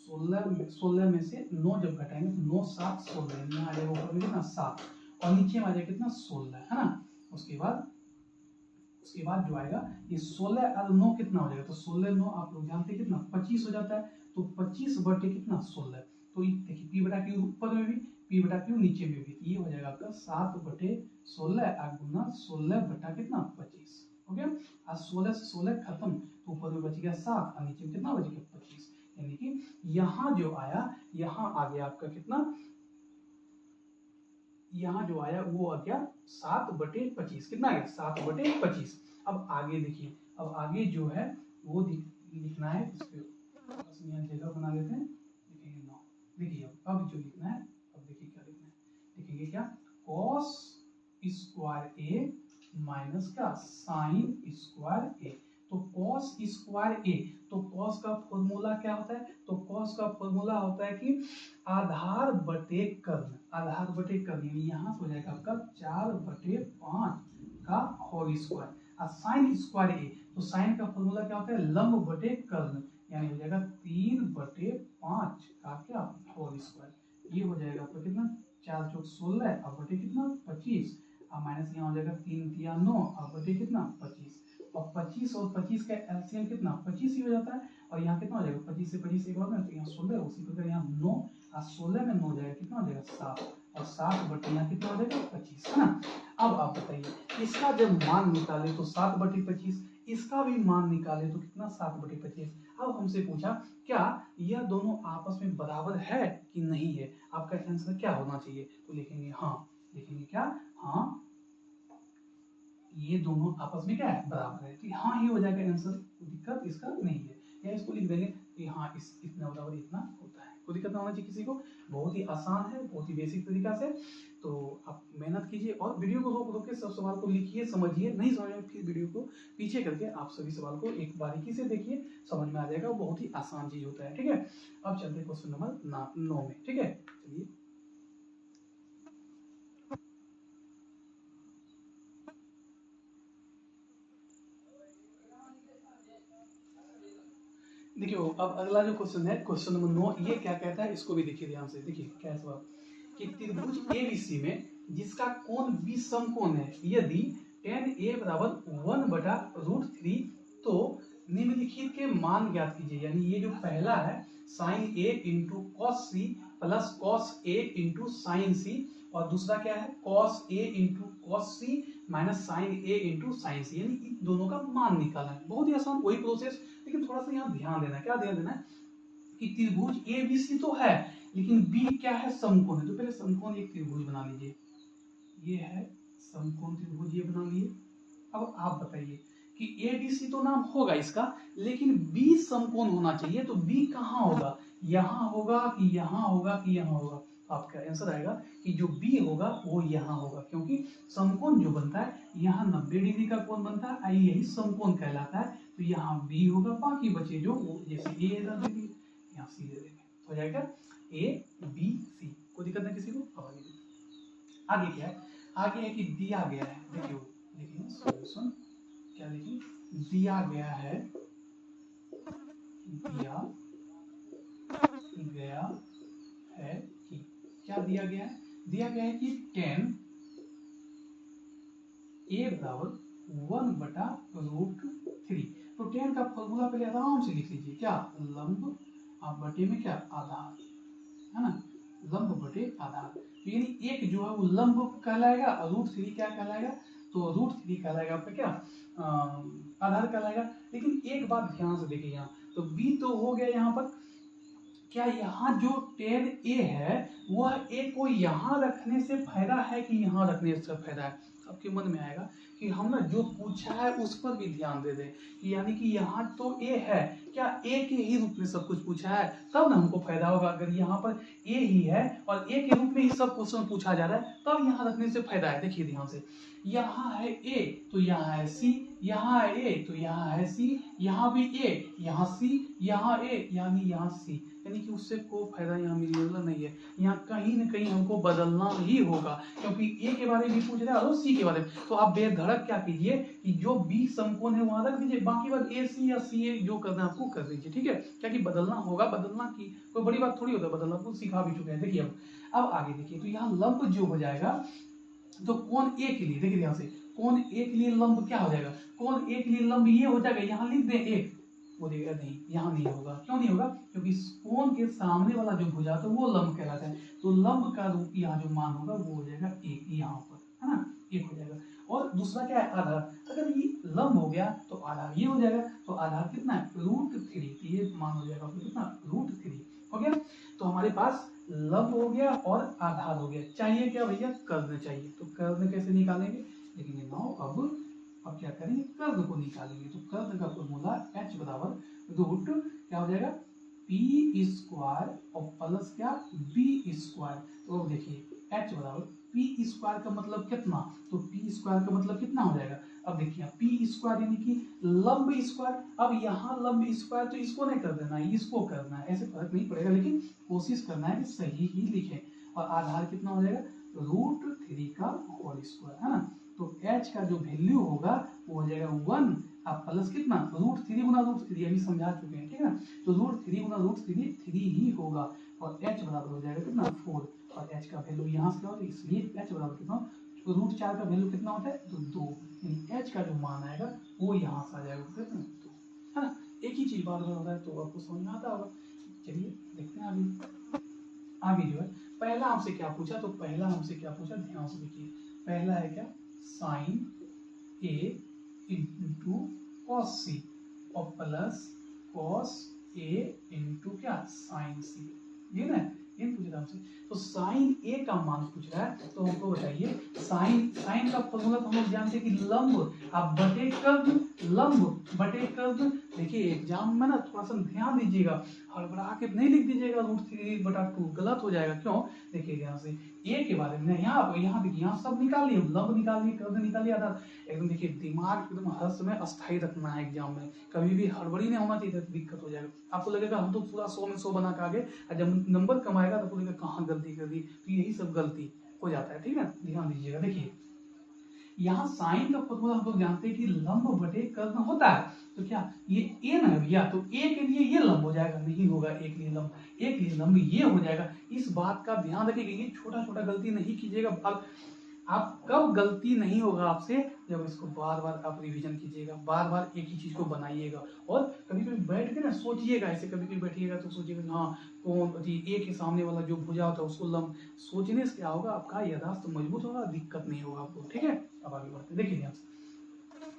16 में से 9 जब घटाएंगे तो 9 7 16 यहाँ आ जाएगा ऊपर में कितना 7 और नीचे में आ जाएगा कितना 16 है ना। उसके बाद जो आएगा ये 16 और 9 कितना हो जाएगा, तो 16 9 आप लोग जानते हैं कितना 25 हो जाता है, तो 25 बटे कितना 16, तो देखिए पी बटा क्यू ऊपर में भी पी बटा क्यू नीचे में भी, ये हो जाएगा आपका 7 बटे 16 गुना 16 बटा कितना 25 हो गया। आज 16 से 16 खत्म तो ऊपर में बच गया 7 और नीचे में कितना बच गया 25, यानी कि यहाँ जो आया यहाँ आ गया आपका कितना, यहाँ जो आया वो आ गया 7 बटे 25 कितना है 7 बटे 25। अब आगे देखिए अब आगे जो है वो लिखना है, इसको यहाँ जगह बना लेते हैं, लिखेंगे 9। देखिए अब जो लिखना है अब देखिए क्या लिखना है, लिखेंगे क्या cos स्क्वायर ए माइनस का साइन स्क्वायर ए, तो cos स्क्वायर ए, तो cos का फॉर्मूला क्या होता है, तो cos का फॉर्मूला होता है कि आधार बटे कर्ण, आधार बटे कर्ण यानी यहाँ से हो जाएगा आपका 4/5 का होल स्क्वायर और साइन स्क्वायर ए, तो साइन का फॉर्मूला क्या होता है लंब बटे कर्ण यानी हो जाएगा 3/5 का क्या होल स्क्वायर, ये हो जाएगा आपका कितना 4 चौक 16 और बटे कितना 25 और माइनस यहाँ हो जाएगा 3 तिया 9 और बटे कितना 25 और 25 और 25 का एलसीएम कितना 25 ही हो जाता है और यहाँ कितना हो जाएगा 25 से 25 एक बार में, तो यहाँ 16 उसी प्रकार यहाँ 9 और 16 में 9 हो जाएगा कितना हो जाएगा 7 और 7 बटे यहाँ कितना हो जाएगा 25 है ना। अब आप बताइए इसका जब मान निकाले तो 7 बटे 25, इसका भी मान निकाले तो कितना 7 बटे 25। अब हमसे पूछा क्या यह दोनों आपस में बराबर है कि नहीं है, आपका आंसर क्या होना चाहिए, तो लिखेंगे हाँ, लिखेंगे क्या हाँ ये दोनों आपस में क्या है बराबर है, तो हाँ ही हो जाएगा आंसर, दिक्कत इसका नहीं है, या इसको लिख देंगे कि हाँ इस इतना बराबर इतना होता है, कोई दिक्कत ना होना चाहिए किसी को, बहुत ही आसान है बहुत ही बेसिक तरीका से। तो आप मेहनत कीजिए और वीडियो को रोक के सब सवाल को लिखिए समझिए, नहीं समझ में फिर वीडियो को पीछे करके आप सभी सवाल को एक बारीकी से देखिए समझ में आ जाएगा, बहुत ही आसान चीज होता है ठीक है। अब चलते हैं क्वेश्चन नंबर 9 में, ठीक है चलिए। देखिए अब अगला जो क्वेश्चन है क्वेश्चन नंबर 9, ये क्या कहता है इसको भी देखिए ध्यान से, देखिए क्या सवाल कि त्रिभुज एबीसी में जिसका कोण बी समकोण है यदि tan a बराबर 1/√3 तो निम्नलिखित के मान ज्ञात कीजिए, यानी ये जो पहला है sin a into cos C plus cos a into sine C और दूसरा क्या है cos a into cos C minus sine a into sine C, यानी इन दोनों का मान निकालना है, बहुत ही आसान वही प्रोसेस, लेकिन थोड़ा सा यहाँ ध्यान देना है, क्या ध्यान देना है कि त्रिभुज ए बी सी तो है लेकिन बी क्या है समकोण है, तो पहले समकोण एक त्रिभुज बना लीजिए, ये है समकोण त्रिभुज ये बना लिए। अब आप बताइए कि ए बी सी तो नाम होगा इसका लेकिन बी समकोण होना चाहिए, तो बी कहाँ होगा, यहाँ होगा कि यहाँ होगा कि यहाँ होगा, तो आपका आंसर आएगा कि जो बी होगा वो यहाँ होगा, क्योंकि समकोण जो बनता है यहाँ 90 डिग्री का कोण बनता है आई यही समकोण कहलाता है, तो यहाँ बी होगा, बाकी बचे जो जैसे ए दे देंगे यहाँ सी दे देंगे, हो जाएगा ए बी सी, कोई दिक्कत नहीं किसी को। आगे क्या है, आगे है कि दिया गया है, देखिए देखिए सॉल्यूशन क्या लिखिए दिया गया है कि क्या दिया गया है, दिया गया है कि tan a बराबर 1/√3, तो tan का फॉर्मूला पहले आराम से लिख लीजिए क्या लंब बटे में क्या आधार है ना, लंब बटे आधार, तो यानी एक जो है वो लंब कहलाएगा और √3 क्या कहलाएगा, तो √3 कहलाएगा आपका क्या आधार कहलाएगा। लेकिन एक बात ध्यान से देखिए यहाँ, तो b तो हो गया यहाँ पर, क्या यहाँ जो tan a है वह a को यहाँ रखने से फायदा है कि यहाँ रखने से फायदा है। आपके मन में आएगा कि हम ना जो पूछा है उस पर भी ध्यान दे दें, यानी कि यहाँ तो a है, क्या a के ही रूप में सब कुछ पूछा है तब ना हमको फायदा होगा। अगर यहाँ पर a ही है और a के रूप में ही सब क्वेश्चन पूछा जा रहा है तब यहाँ रखने से फायदा है। देखिए ध्यान से, यहाँ है a तो यहाँ है c, यहाँ है a तो यहाँ है c, यहाँ भी a, यहाँ c, यहाँ a यानी यहाँ c, यानी कि उससे कोई फायदा यहाँ मिलने वाला नहीं है। यहाँ कहीं ना कहीं हमको बदलना ही होगा, क्योंकि a के बारे में भी पूछ रहा है और c के बारे में। तो आप बेधड़क क्या कीजिए कि जो b समकोण है वहां रख दीजिए, बाकी बात ac या ca जो करना है आपको कर दीजिए, ठीक है। क्या कि बदलना होगा, बदलना की कोई बड़ी बात थोड़ी होता है, बदलना आपको सिखा भी चुके हैं। देखिए अब आगे देखिए, तो यहाँ लंब जो हो जाएगा तो कोण a के लिए, देखिए यहाँ से कोण a के लिए लंब क्या हो जाएगा, कोण a के लिए लंब ये हो जाएगा, यहाँ लिख दें एक, वो देगा नहीं, यहाँ नहीं होगा। क्यों नहीं होगा, क्योंकि कोण के सामने वाला जो भुजा तो वो लंब कहलाता है। तो लंब का रूप यहाँ जो मान होगा वो हो जाएगा एक, यहाँ पर है ना, एक हो जाएगा। और दूसरा क्या है आधार, अगर ये लंब हो गया तो आधार ये हो जाएगा, तो आधार कितना है √3, ये मान हो जाएगा कितना √3 हो गया। तो हमारे पास लंब हो गया और आधार हो गया। चाहिए क्या भैया, कर्ण चाहिए। तो कर्ण कैसे निकालेंगे, देखेंगे नाउ अब क्या करेंगे, कर्ण को निकालेंगे। तो कर्ण का फॉर्मूला h बराबर रूट क्या हो जाएगा p² और प्लस क्या b²। तो देखिए h बराबर p² का मतलब कितना, तो p² का मतलब कितना हो जाएगा। अब देखिए p² यानी कि लंब स्क्वायर। अब यहाँ लंब स्क्वायर तो इसको नहीं कर देना है, इसको करना है, ऐसे फर्क नहीं पड़ेगा, लेकिन कोशिश करना है कि सही ही लिखें। और आधार कितना हो जाएगा √3 का होल स्क्वायर, है ना। तो h का जो वैल्यू होगा वो हो जाएगा 1 अब प्लस कितना √3 गुना √3, अभी समझा चुके हैं, ठीक है ना। तो √3 गुना √3 3 ही होगा और h बराबर हो जाएगा कितना 4, और h का वैल्यू यहाँ से क्या होता है, इसलिए h बराबर कितना, √4 का वैल्यू कितना होता है तो 2, यानी h का जो मान आएगा वो यहाँ से आ जाएगा कितना 2, है ना। एक ही चीज बार बार हो रहा है तो आपको समझ में आता होगा। चलिए देखते हैं आगे जो है पहला हमसे क्या पूछा, तो पहला हमसे क्या पूछा ध्यान से देखिए, पहला है क्या sin a into cos c और प्लस cos a इंटू क्या sin c, ये ना ये पूछ रहा हमसे। तो sin a का मान पूछ रहा है, तो हमको बताइए sin का फॉर्मूला तो हम लोग जानते हैं कि लंब अब बटे कर्ण, लंब बटे कर्ण। देखिए एग्जाम में ना थोड़ा सा ध्यान दीजिएगा, हड़बड़ा के नहीं लिख दीजिएगा √3/2, गलत हो जाएगा। क्यों, देखिए यहाँ से a के बारे में यहाँ देखिए यहाँ सब निकाल लिए, लंब निकाल लिए, कर्ण निकाल लिया था एकदम। देखिए दिमाग एकदम हर समय अस्थायी रखना है एग्जाम में, कभी भी हड़बड़ी नहीं होना चाहिए, दिक्कत हो जाएगा। आपको लगेगा हम तो पूरा 100 में 100 बना के आगे, और जब नंबर कम आएगा तो लगेगा कहाँ गलती कर दी, तो यही सब गलती हो जाता है, ठीक है। ध्यान दीजिएगा, देखिए यहाँ साइन का फॉर्मूला हम लोग जानते हैं कि लंब बटे कर्ण होता है। तो क्या ये a ना भैया, तो a के लिए ये लंब हो जाएगा, नहीं होगा a के लिए लंब, a के लिए लंब ये हो जाएगा। इस बात का ध्यान रखिएगा, ये छोटा छोटा गलती नहीं कीजिएगा। आप कब गलती नहीं होगा आपसे, जब इसको बार बार आप रिवीजन कीजिएगा, बार बार एक ही चीज को बनाइएगा। और कभी कभी बैठ के ना सोचिएगा, ऐसे कभी कभी बैठिएगा तो सोचिएगा हाँ कौन ए के सामने वाला जो भुजा होता है उसको लंब, सोचने से क्या होगा आपका याददाश्त मजबूत होगा, दिक्कत नहीं होगा आपको, ठीक है। अब आगे बढ़ते देखिए ध्यान से।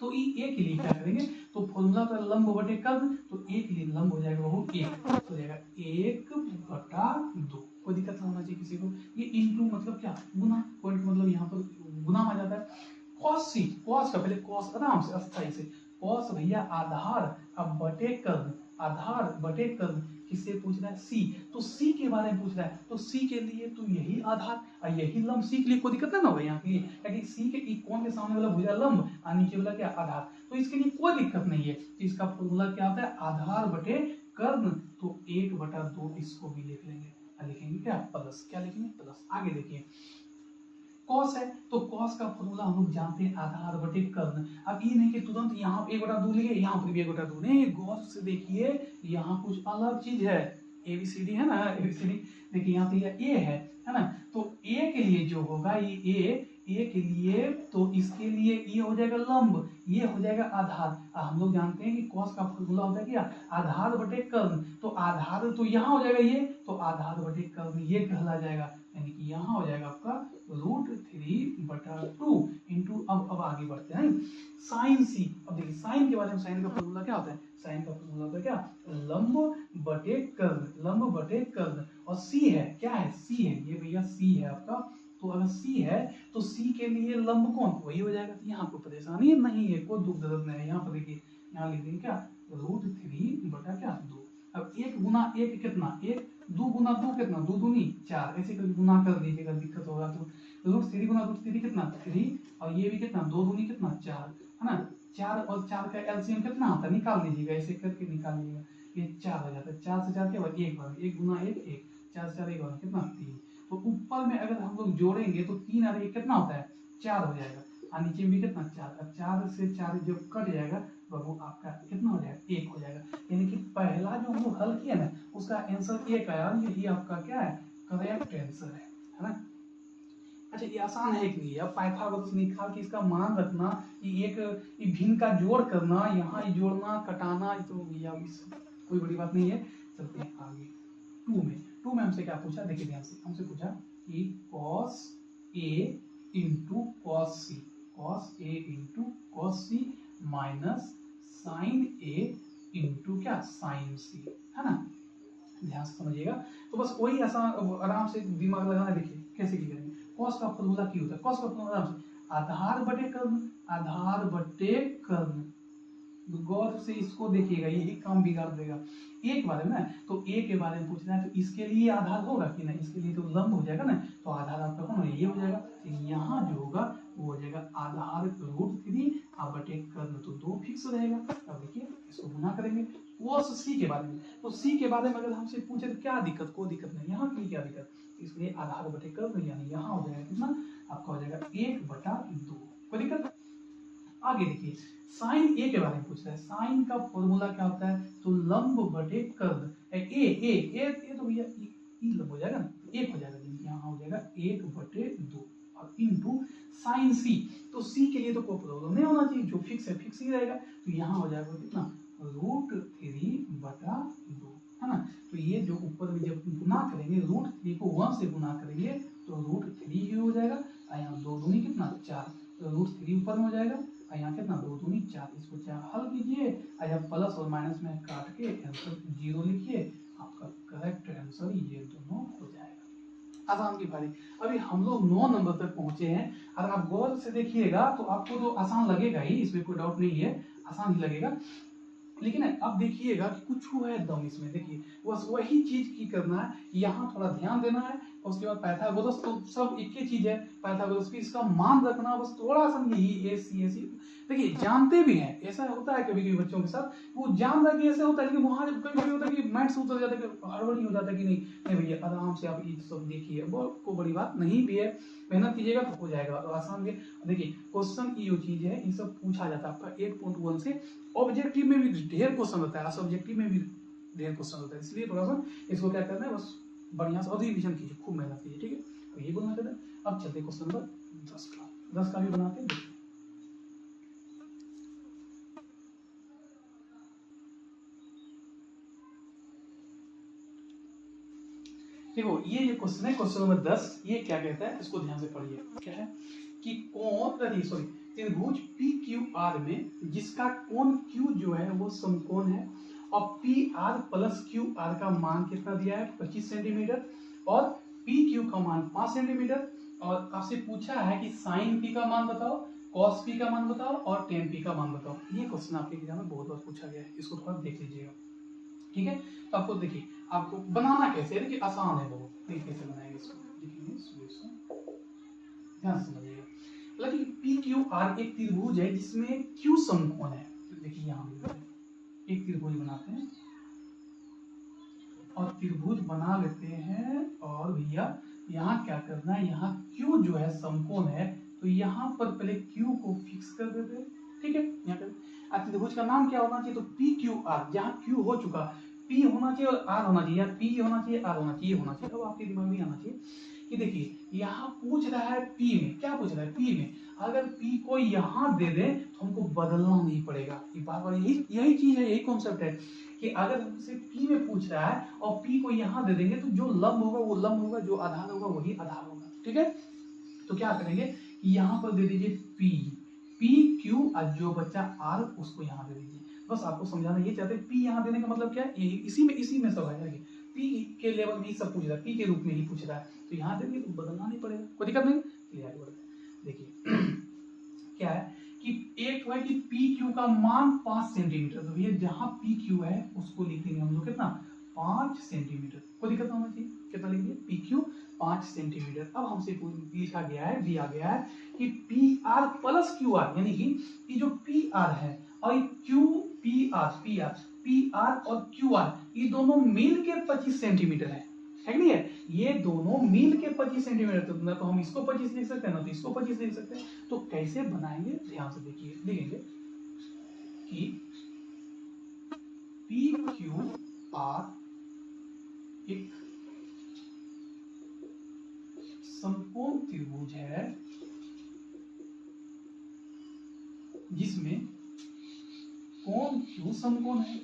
तो ए के लिए क्या करेंगे, तो फॉर्मूला पर लंब बटे कर्ण, तो ए के लिए लंब हो जाएगा वो 1, तो जाएगा 1/2, कोई दिक्कत ना होना चाहिए किसी को। ये इंटू मतलब क्या गुना, पॉइंट मतलब यहाँ पर गुना आ जाता है। cos c, cos का पहले cos आराम से अस्थाई से, cos भैया आधार अब बटे कर्ण, आधार बटे कर्ण किससे पूछ रहा है c, तो c के बारे में पूछ रहा है, तो c के लिए तो यही आधार और यही लंब, c के लिए कोई दिक्कत ना होगा यहाँ के लिए, क्योंकि c के कोण के सामने वाला भुजा लंब और नीचे वाला क्या आधार, तो इसके लिए कोई दिक्कत नहीं है। तो इसका फॉर्मूला क्या होता है आधार बटे कर्ण, तो 1/2 इसको भी लिख लेंगे, लिखेंगे क्या प्लस, क्या लिखेंगे प्लस। आगे देखिए कॉस है, तो कॉस का फॉर्मूला हम लोग जानते हैं आधार बटे कर्ण। अब ये नहीं कि तुरंत यहाँ 1/2 लिखे, यहाँ पर भी 1/2 नहीं, गौर से देखिए यहाँ कुछ अलग चीज है, ABCD है ना, ABCD देखिए यहाँ पे ये A है ना, तो A के लिए जो होगा ये A ए के लिए, तो इसके लिए ये हो जाएगा लंब, ये हो जाएगा आधार। हम लोग जानते हैं कि कॉस का फॉर्मूला होता है क्या, आधार बटे कर्ण। तो आधार तो यहाँ हो जाएगा ये, तो आधार बटे कर्ण ये कहला जाएगा, यानी कि यहाँ हो जाएगा आपका √3/2 इंटू, अब आगे बढ़ते हैं साइन सी। अब देखिए साइन के बारे में, साइन का फॉर्मूला क्या होता है, साइन का फॉर्मूला होता है क्या, लंब बटे कर्ण, लंब बटे कर्ण। और सी है क्या है, सी है, ये भैया सी है आपका। तो अगर सी है तो सी के लिए लंब कौन, वही हो जाएगा। तो यहाँ कोई परेशानी नहीं है, कोई दुख दर्द नहीं है। यहाँ पर देखिए, यहाँ लिख देंगे क्या, √3/2। अब एक गुना एक कितना, एक, दो गुना दो कितना, दो दूनी चार, ऐसे करके गुना कर दीजिएगा, दिक्कत होगा तो। √3 गुना √3 कितना 3, और ये भी कितना, दो दूनी कितना 4, है ना। 4 और 4 का एलसीएम कितना आता है, निकाल लीजिएगा, ऐसे करके निकाल लीजिएगा, ये 4 हो जाता है। 4 से 4 क्या हुआ, 1 बार, 1 गुना 1 1, 4 से 4 1 बार कितना 3। तो ऊपर में अगर हम लोग जोड़ेंगे तो 3 और 1 कितना होता है, 4 हो जाएगा, और नीचे भी कितना 4। अब 4 से 4 जब कट जाएगा तो वो आपका कितना हो जाएगा, 1 हो जाएगा। यानी कि पहला जो हम लोग हल किया ना, उसका आंसर 1 आया, यही आपका क्या है, करेक्ट आंसर है ना। अच्छा, ये आसान है कि नहीं, अब पाइथागोरस निकाल के इसका मान रखना, ये एक ये भिन्न का जोड़ करना, यहाँ ये जोड़ना घटाना, तो भैया कोई बड़ी बात नहीं है। चलते हैं आगे। 2 में हमसे क्या पूछा, देखिए ध्यान से, हमसे पूछा कि cos A into cos C, cos A into cos C minus sin A into क्या, sin C, है ना। ध्यान से समझिएगा। तो बस वही आसान, आराम से दिमाग लगाना। देखिए कैसे की करेंगे, कॉस का फॉर्मूला क्या होता है, कॉस का फॉर्मूला आराम से, आधार बटे कर्ण, आधार बटे कर्ण। गौर से इसको देखिएगा, यही काम बिगाड़ देगा। ए के बारे में, तो ए के बारे में पूछना है, तो इसके लिए आधार होगा कि नहीं, इसके लिए तो लंब हो जाएगा ना, तो आधार आपका कौन है, ये हो जाएगा। तो यहाँ जो होगा वो हो जाएगा आधार √3 बटे कर्ण, तो 2 फिक्स रहेगा। अब देखिए इसको गुना करेंगे। कोस सी के बारे में, तो सी के बारे में अगर हमसे पूछे तो क्या दिक्कत, कोई दिक्कत नहीं, यहाँ की क्या दिक्कत, इसलिए आधार बटे कर्ण, यानी यहाँ हो जाएगा कितना, आपका हो जाएगा 1/2। कोई दिक्कत। आगे देखिए, साइन ए के बारे में पूछ रहा है, साइन का फॉर्मूला क्या होता है, तो लंब बटे कर्ण। ए तो भैया ई लंब हो जाएगा ना, 1 हो जाएगा, यहाँ हो जाएगा 1/2 और इंटू साइन सी। तो सी के लिए तो कोई प्रॉब्लम नहीं होना चाहिए, जो फिक्स है फिक्स ही रहेगा। तो यहाँ हो जाएगा कितना, √3/2, है ना। तो ये जो ऊपर में जब गुना करेंगे, √3 को 1 से गुना करेंगे तो √3 ही हो जाएगा, और यहाँ 2 दूनी कितना 4, तो √3 ऊपर में हो जाएगा, और यहाँ कितना 2 दूनी 4। इसको चाहे हल कीजिए, और यहाँ प्लस और माइनस में काट के आंसर 0 लिखिए, आपका करेक्ट आंसर ये दोनों हो जाएगा। आसान की बारी। अभी हम लोग 9 नंबर तक पहुंचे हैं। अगर आप गौर से देखिएगा तो आपको तो आसान लगेगा ही, इसमें कोई डाउट नहीं है, आसान ही लगेगा। लेकिन अब देखिएगा कि कुछ हुआ है दम इसमें, देखिए बस वही चीज की करना है, यहाँ थोड़ा ध्यान देना है। उसके बाद पाइथागोरस तो सब एक ही चीज है, पाइथागोरस की इसका मान रखना, बस थोड़ा सा यही ऐसी देखिए जानते भी हैं, ऐसा होता है कभी कभी बच्चों के साथ, वो जान रहा कि ऐसे होता है, लेकिन वहां कभी कभी होता है कि माइंड से उतर जाता है, हड़बड़ी हो जाता है कि नहीं भैया आराम से आप ये सब देखिए, वो कोई बड़ी बात नहीं भी है, मेहनत कीजिएगा तो हो जाएगा, और आसान भी। देखिए क्वेश्चन ये जो चीज है, ये सब पूछा जाता है आपका 8.1 से। ऑब्जेक्टिव में भी ढेर क्वेश्चन होता है, सब्जेक्टिव में भी ढेर क्वेश्चन होता है, इसलिए थोड़ा सा इसको क्या करना है, बस बढ़िया से और रिविजन कीजिए, खूब मेहनत कीजिए, ठीक है। तो ये बोलना चाहते हैं। अब चलते क्वेश्चन नंबर 10 का भी बनाते हैं। देखो ये जो क्वेश्चन है, क्वेश्चन नंबर 10, ये क्या कहता है, इसको ध्यान से पढ़िए। क्या है कि कोण, सॉरी, त्रिभुज PQR में जिसका कोण Q जो है वो समकोण है, और PR प्लस QR का मान कितना दिया है, 25 सेंटीमीटर, और PQ का मान 5 सेंटीमीटर। और आपसे पूछा है कि साइन P का मान बताओ, cos P का मान बताओ, और tan P का मान बताओ। ये क्वेश्चन आपके एग्जाम में बहुत बार पूछा गया है, इसको थोड़ा देख लीजिएगा, ठीक है। तो आपको देखिए, आपको बनाना कैसे है, देखिए आसान है बहुत, देखिए कैसे बनाएंगे इसको, देखेंगे सॉल्यूशन, ध्यान से समझिएगा। मतलब PQR एक त्रिभुज है जिसमें Q समकोण है। तो देखिए यहाँ एक त्रिभुज बनाते हैं, और त्रिभुज बना लेते हैं, और भैया यहाँ क्या करना है, यहाँ Q जो है समकोण है, तो यहाँ पर पहले Q को फिक्स कर देते हैं, ठीक है। यहाँ कर त्रिभुज का नाम क्या होना चाहिए, तो PQR, जहाँ Q हो चुका, P होना चाहिए और R होना चाहिए, या P होना चाहिए, R होना चाहिए, होना चाहिए। अब आपके दिमाग में आना चाहिए कि देखिए यहाँ पूछ रहा है P में, क्या पूछ रहा है P में, अगर P को यहाँ दे दें तो हमको बदलना नहीं पड़ेगा। ये बार बार यही चीज है, यही कॉन्सेप्ट है कि अगर हमसे P में पूछ रहा है और P को यहाँ दे देंगे तो जो लंब होगा वो लंब होगा, जो आधार होगा वही आधार होगा। ठीक है, तो क्या करेंगे कि यहाँ पर दे दीजिए P, PQ और जो बच्चा R उसको यहाँ दे दीजिए। बस आपको समझाना ये चाहते हैं, P यहाँ देने का मतलब क्या है, इसी में सब है। P के लेवल में ही सब पूछ रहा है, P के रूप में ही पूछ रहा है, तो यहाँ देंगे तो बदलना नहीं पड़ेगा, कोई दिक्कत नहीं। चलिए आगे बढ़ते हैं। देखिए क्या है कि एक है कि PQ का मान 5 सेंटीमीटर, तो भैया जहां PQ है उसको लिख देंगे हम लोग कितना, 5 सेंटीमीटर, कोई दिक्कत ना होना चाहिए। कितना लिख दिए, PQ 5 सेंटीमीटर। अब हमसे लिखा गया है, दिया गया है कि PR प्लस QR, यानी कि ये जो PR है और PR और QR ये दोनों मिल के 25 सेंटीमीटर है कि नहीं है, ये दोनों मिल के 25 सेंटीमीटर, तो ना तो हम इसको 25 लिख सकते हैं ना तो इसको 25 लिख सकते हैं। तो कैसे बनाएंगे, ध्यान से देखिए, लिखेंगे कि PQR एक समकोण त्रिभुज है जिसमें कोण Q समकोण है,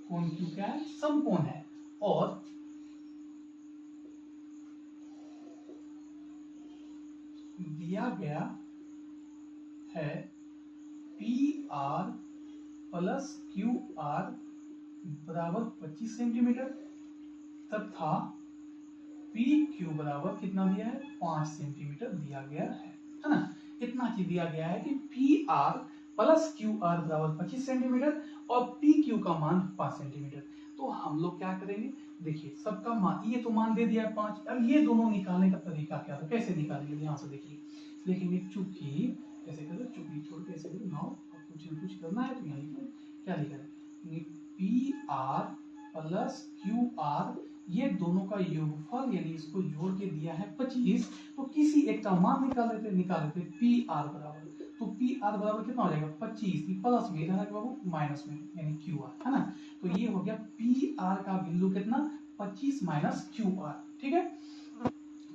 कोण Q क्या है, समकोण है, और दिया गया है PR प्लस QR बराबर 25 सेंटीमीटर तथा PQ बराबर कितना दिया है, 5 सेंटीमीटर दिया गया है ना। इतना चीज दिया गया है कि PR प्लस QR बराबर 25 सेंटीमीटर और PQ का मान 5 सेंटीमीटर। तो हम लोग क्या करेंगे, देखिए सबका मान, ये तो मान दे दिया है 5, अब ये दोनों निकालने का तरीका क्या था, कैसे निकालेंगे, ध्यान से देखिए। लिखेंगे चूंकि, ऐसे करो, चूंकि छोड़ के ऐसे करो, नाउ कुछ न कुछ करना है तो यहाँ लिखो, क्या लिखा है, PR प्लस QR, ये दोनों का योगफल यानी इसको जोड़ के दिया है 25, तो किसी एक का मान निकाल लेते PR बराबर, तो PR बराबर कितना हो जाएगा 25, प्लस में, इधर है बाबू माइनस में, यानी QR है ना। तो ये हो गया PR का वैल्यू कितना, 25 माइनस QR। ठीक है,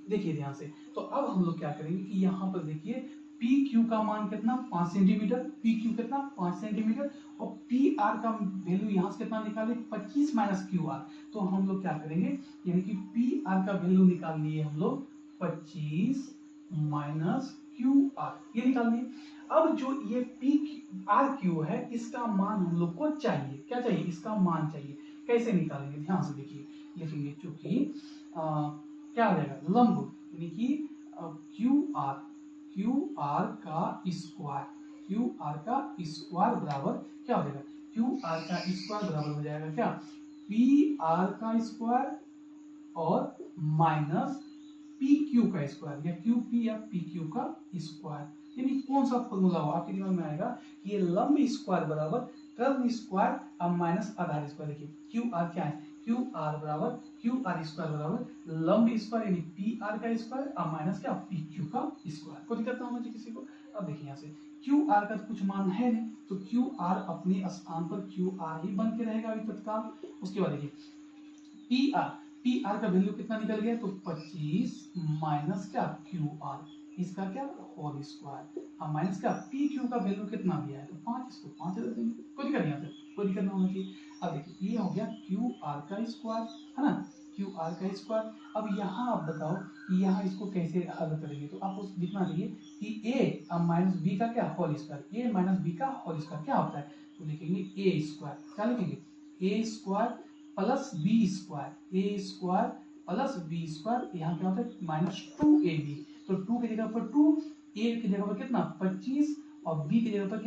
देखिए ध्यान से। तो अब हम लोग क्या करेंगे कि यहाँ पर देखिए PQ का मान कितना, 5 सेंटीमीटर, PQ कितना 5 सेंटीमीटर, और PR का वैल्यू यहाँ से कितना निकाले, 25 माइनस QR। तो हम लोग क्या करेंगे, यानी कि PR का वैल्यू निकाल लिए हम लोग 25 माइनस QR, ये निकाल लिए। अब जो ये PRQ है इसका मान हम लोग को चाहिए, क्या चाहिए, इसका मान चाहिए। कैसे निकालेंगे, ध्यान से देखिए, लिखेंगे चूंकि क्या हो जाएगा, लंब, यानी कि QR का स्क्वायर, QR का स्क्वायर बराबर क्या हो जाएगा, QR का स्क्वायर बराबर हो जाएगा क्या, PR का स्क्वायर और माइनस PQ का स्क्वायर, या QP या PQ का स्क्वायर। यानी कौन सा फॉर्मूला हो आपके दिमाग में आएगा कि ये लंब स्क्वायर बराबर कर्व स्क्वायर अब माइनस आधार स्क्वायर। देखिए QR क्या है, QR बराबर QR स्क्वायर बराबर लंब स्क्वायर यानी PR का स्क्वायर अब माइनस क्या, PQ का स्क्वायर। कोई दिक्कत ना होना चाहिए किसी को। अब देखिए यहाँ से QR का तो कुछ मान है नहीं, तो QR अपने स्थान पर QR ही बन के रहेगा अभी तत्काल। उसके बाद देखिए PR का वैल्यू कितना निकल गया, तो 25 माइनस क्या QR, इसका क्या होल स्क्वायर, अब माइनस क्या PQ का वैल्यू कितना दिया है, तो 5, इसको 5 दे देंगे, कोई दिक्कत नहीं आता, कोई दिक्कत ना होना चाहिए। अब देखिए ये हो गया QR का स्क्वायर है ना, QR का स्क्वायर। अब यहाँ आप बताओ कि यहाँ इसको कैसे हल करेंगे, तो आप उस लिखना चाहिए कि A अब माइनस B का क्या whole square, A minus B का होल स्क्वायर क्या होता है, तो लिखेंगे A स्क्वायर, क्या लिखेंगे A square plus B square, A square plus B square, यहाँ क्या होता है माइनस 2AB, तो 2 की जगह पर 2, ए की जगह पर कितना 25 और बी की जगह पर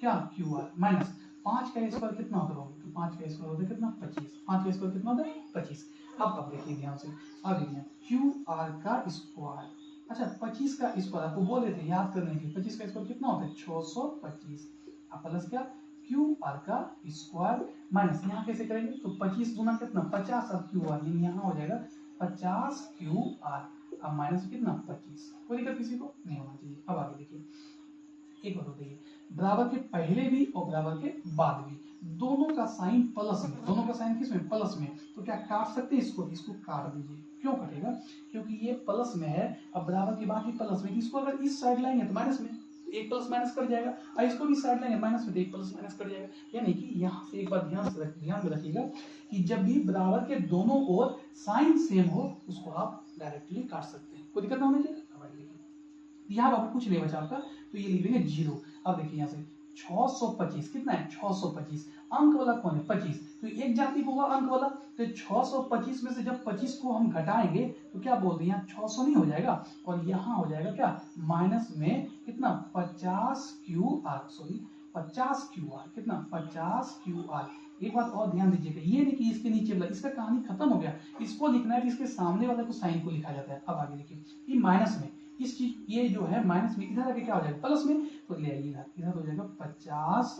क्या QR माइनस 5 का स्क्वायर कितना होता है, तो 5 का स्क्वायर होता है कितना 25, 5 का स्क्वायर कितना होता है 25। अब देखिए ध्यान से, अब देखिए QR का स्क्वायर, अच्छा 25 का स्क्वायर आपको बोले थे याद करने के लिए, 25 का स्क्वायर कितना होता है 625, अब प्लस क्या QR का स्क्वायर माइनस, यहाँ कैसे करेंगे, तो 25 गुना कितना 50 और QR, यहाँ हो जाएगा 50 QR अब माइनस कितना 25, कोई दिक्कत किसी को नहीं होना चाहिए। अब आगे देखिए एक बात बताइए, बराबर के पहले भी और बराबर के बाद भी दोनों का साइन प्लस में, दोनों का साइन किस में, प्लस में, तो क्या काट सकते हैं इसको, इसको काट दीजिए। क्यों कटेगा, क्योंकि ये प्लस में है, अब बराबर के बाद भी प्लस में, इसको अगर इस साइड लाएंगे तो माइनस में, तो एक प्लस माइनस कट जाएगा, और इसको भी साइड लाएंगे माइनस में, तो एक प्लस माइनस कट जाएगा। यानी कि यहाँ से एक बार ध्यान में रखिएगा कि जब भी बराबर के दोनों ओर साइन सेम हो उसको आप डायरेक्टली काट सकते हैं, कोई दिक्कत ना होनी चाहिए। यहाँ पर कुछ नहीं बचा आपका, तो ये लिख देंगे 0। अब देखिए यहाँ से 625 कितना है, 625 अंक वाला कौन है, 25, तो एक जाति को होगा अंक वाला, तो 625 में से जब 25 को हम घटाएंगे तो क्या बोल रहे हैं, यहाँ 600 नहीं हो जाएगा, और यहाँ हो जाएगा क्या, माइनस में कितना 50 Q R, sorry 50 Q R, कितना 50 क्यू आर। एक बात और ध्यान दीजिएगा, ये नहीं कि इसके नीचे वाला, इसका कहानी खत्म हो गया, इसको लिखना है कि इसके सामने वाले को साइन को लिखा जाता है। अब आगे देखिए, ये माइनस में, इस चीज ये जो है माइनस में, इधर आके क्या हो जाएगा, प्लस में, तो ले आइए इधर हो जाएगा 50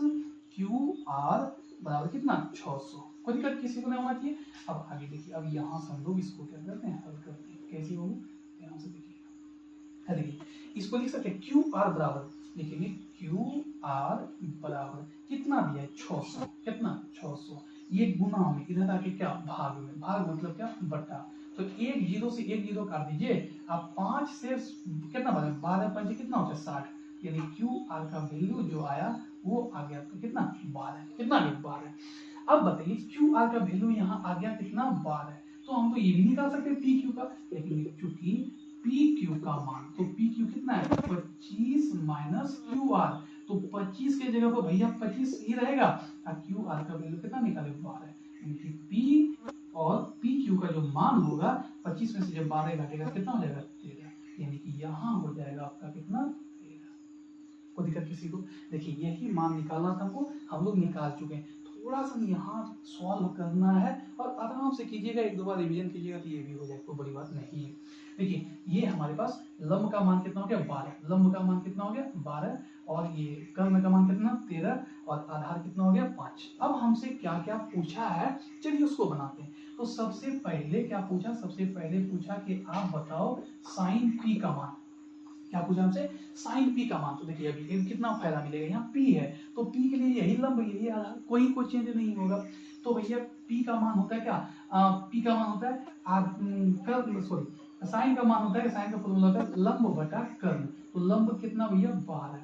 क्यू आर बराबर कितना 600, कोई दिक्कत किसी को नहीं होना चाहिए। अब आगे देखिए, अब यहाँ से हम लोग इसको क्या करते हैं, हल करते हैं, कैसे होगा ध्यान से देखिए। देखिए इसको लिख सकते हैं क्यू आर बराबर, लिखेंगे क्यू आर बराबर कितना दिया है 600, कितना 600, ये गुना में, इधर आके क्या भाग में, भाग मतलब क्या बटा, तो एक जीरो से एक जीरो काट दीजिए, आप 5 से कितना बने 12 पंजे कितना होता है 60, यानी क्यू आर का वैल्यू जो आया वो आ गया तो कितना 12, कितना 12। अब बताइए क्यू आर का वैल्यू यहाँ आ गया कितना 12, तो हम तो ये भी निकाल सकते हैं पी क्यू का, लेकिन चूंकि पी क्यू का मान, तो पी क्यू कितना है 25 माइनस क्यू आर, तो 25 के जगह पर भैया 25 ही रहेगा, और क्यू आर का वैल्यू कितना निकाले 12, यानी पी और पी क्यू का जो मान होगा 25 में से जब 12 घटेगा कितना हो जाएगा 13, यानी कि यहाँ हो जाएगा आपका कितना 13। कोई दिक्कत किसी को, देखिए यही मान निकालना था हमको, हम लोग निकाल चुके हैं, थोड़ा सा यहाँ सॉल्व करना है और आराम से कीजिएगा, एक दो बार रिवीजन कीजिएगा तो ये भी हो जाएगा, कोई बड़ी बात नहीं है। देखिए ये हमारे पास लंब का मान कितना हो गया 12, लंब का मान कितना हो गया 12, और ये कर्ण का मान कितना 13, और आधार कितना हो गया 5। अब हमसे क्या क्या पूछा है, चलिए उसको बनाते हैं। तो सबसे पहले क्या पूछा, सबसे पहले पूछा कि आप बताओ साइन पी का मान, क्या पूछा हमसे, साइन पी का मान। तो देखिए अभी कितना फायदा मिलेगा, यहाँ पी है तो पी के लिए यही लंब यही आधार, कोई चेंज नहीं होगा, तो भैया पी का मान होता है क्या, पी का मान होता है सॉरी साइन का मान होता है, साइन का फॉर्मूला होता है लंब बटा कर्ण, तो लंब कितना भैया 12,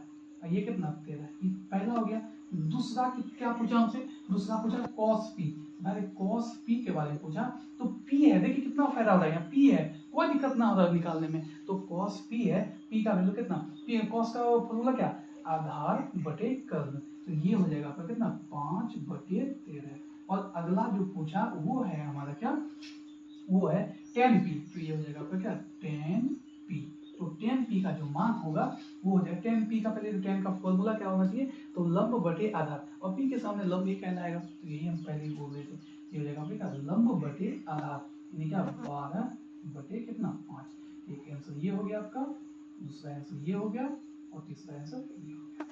ये कितना 13, ये पहला हो गया। दूसरा क्या पूछा हमसे, दूसरा पूछा कॉस पी, मैंने कॉस पी के बारे में पूछा, तो पी है, देखिए कितना फायदा हो रहा है, यहाँ पी है, कोई दिक्कत ना हो रहा है निकालने में, तो कॉस पी है, पी का वैल्यू कितना, पी कॉस का फॉर्मूला क्या आधार बटे कर्ण, तो ये हो जाएगा आपका कितना 5 बटे 13, और अगला जो पूछा वो है हमारा क्या, वो है टेन पी, तो ये हो जाएगा आपका क्या टेन पी, तो टेन पी का जो मान होगा वो हो जाएगा टेन पी का, पहले टेन का फॉर्मूला क्या होना चाहिए, तो लंब बटे आधार, और पी के सामने लंब ही कहलाएगा, तो यही हम पहले ही बोल रहे थे, ये हो जाएगा आपका लंब बटे आधार, यानी क्या 12 बटे कितना 5, एक आंसर ये हो गया आपका, दूसरा आंसर ये हो गया, और तीसरा आंसर ये हो गया।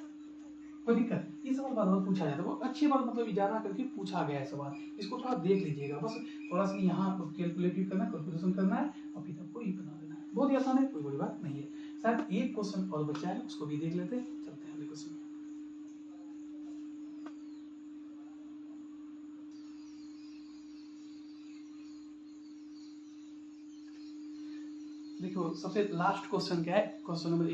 कोई दिक्कत, ये सवाल बार बार पूछा जाता है, अच्छी बात मतलब ज्यादा करके पूछा गया है सवाल, इसको थोड़ा देख लीजिएगा, बस थोड़ा सा यहाँ कैलकुलेटिव करना है, कैलकुलेशन करना है, और फिर आपको ये बना देना है, बहुत ही आसान है, कोई बड़ी बात नहीं है। शायद एक क्वेश्चन और बचा है, उसको भी देख लेते हैं, चलते हैं अगले क्वेश्चन में। देखो सबसे लास्ट क्वेश्चन क्या है, क्वेश्चन नंबर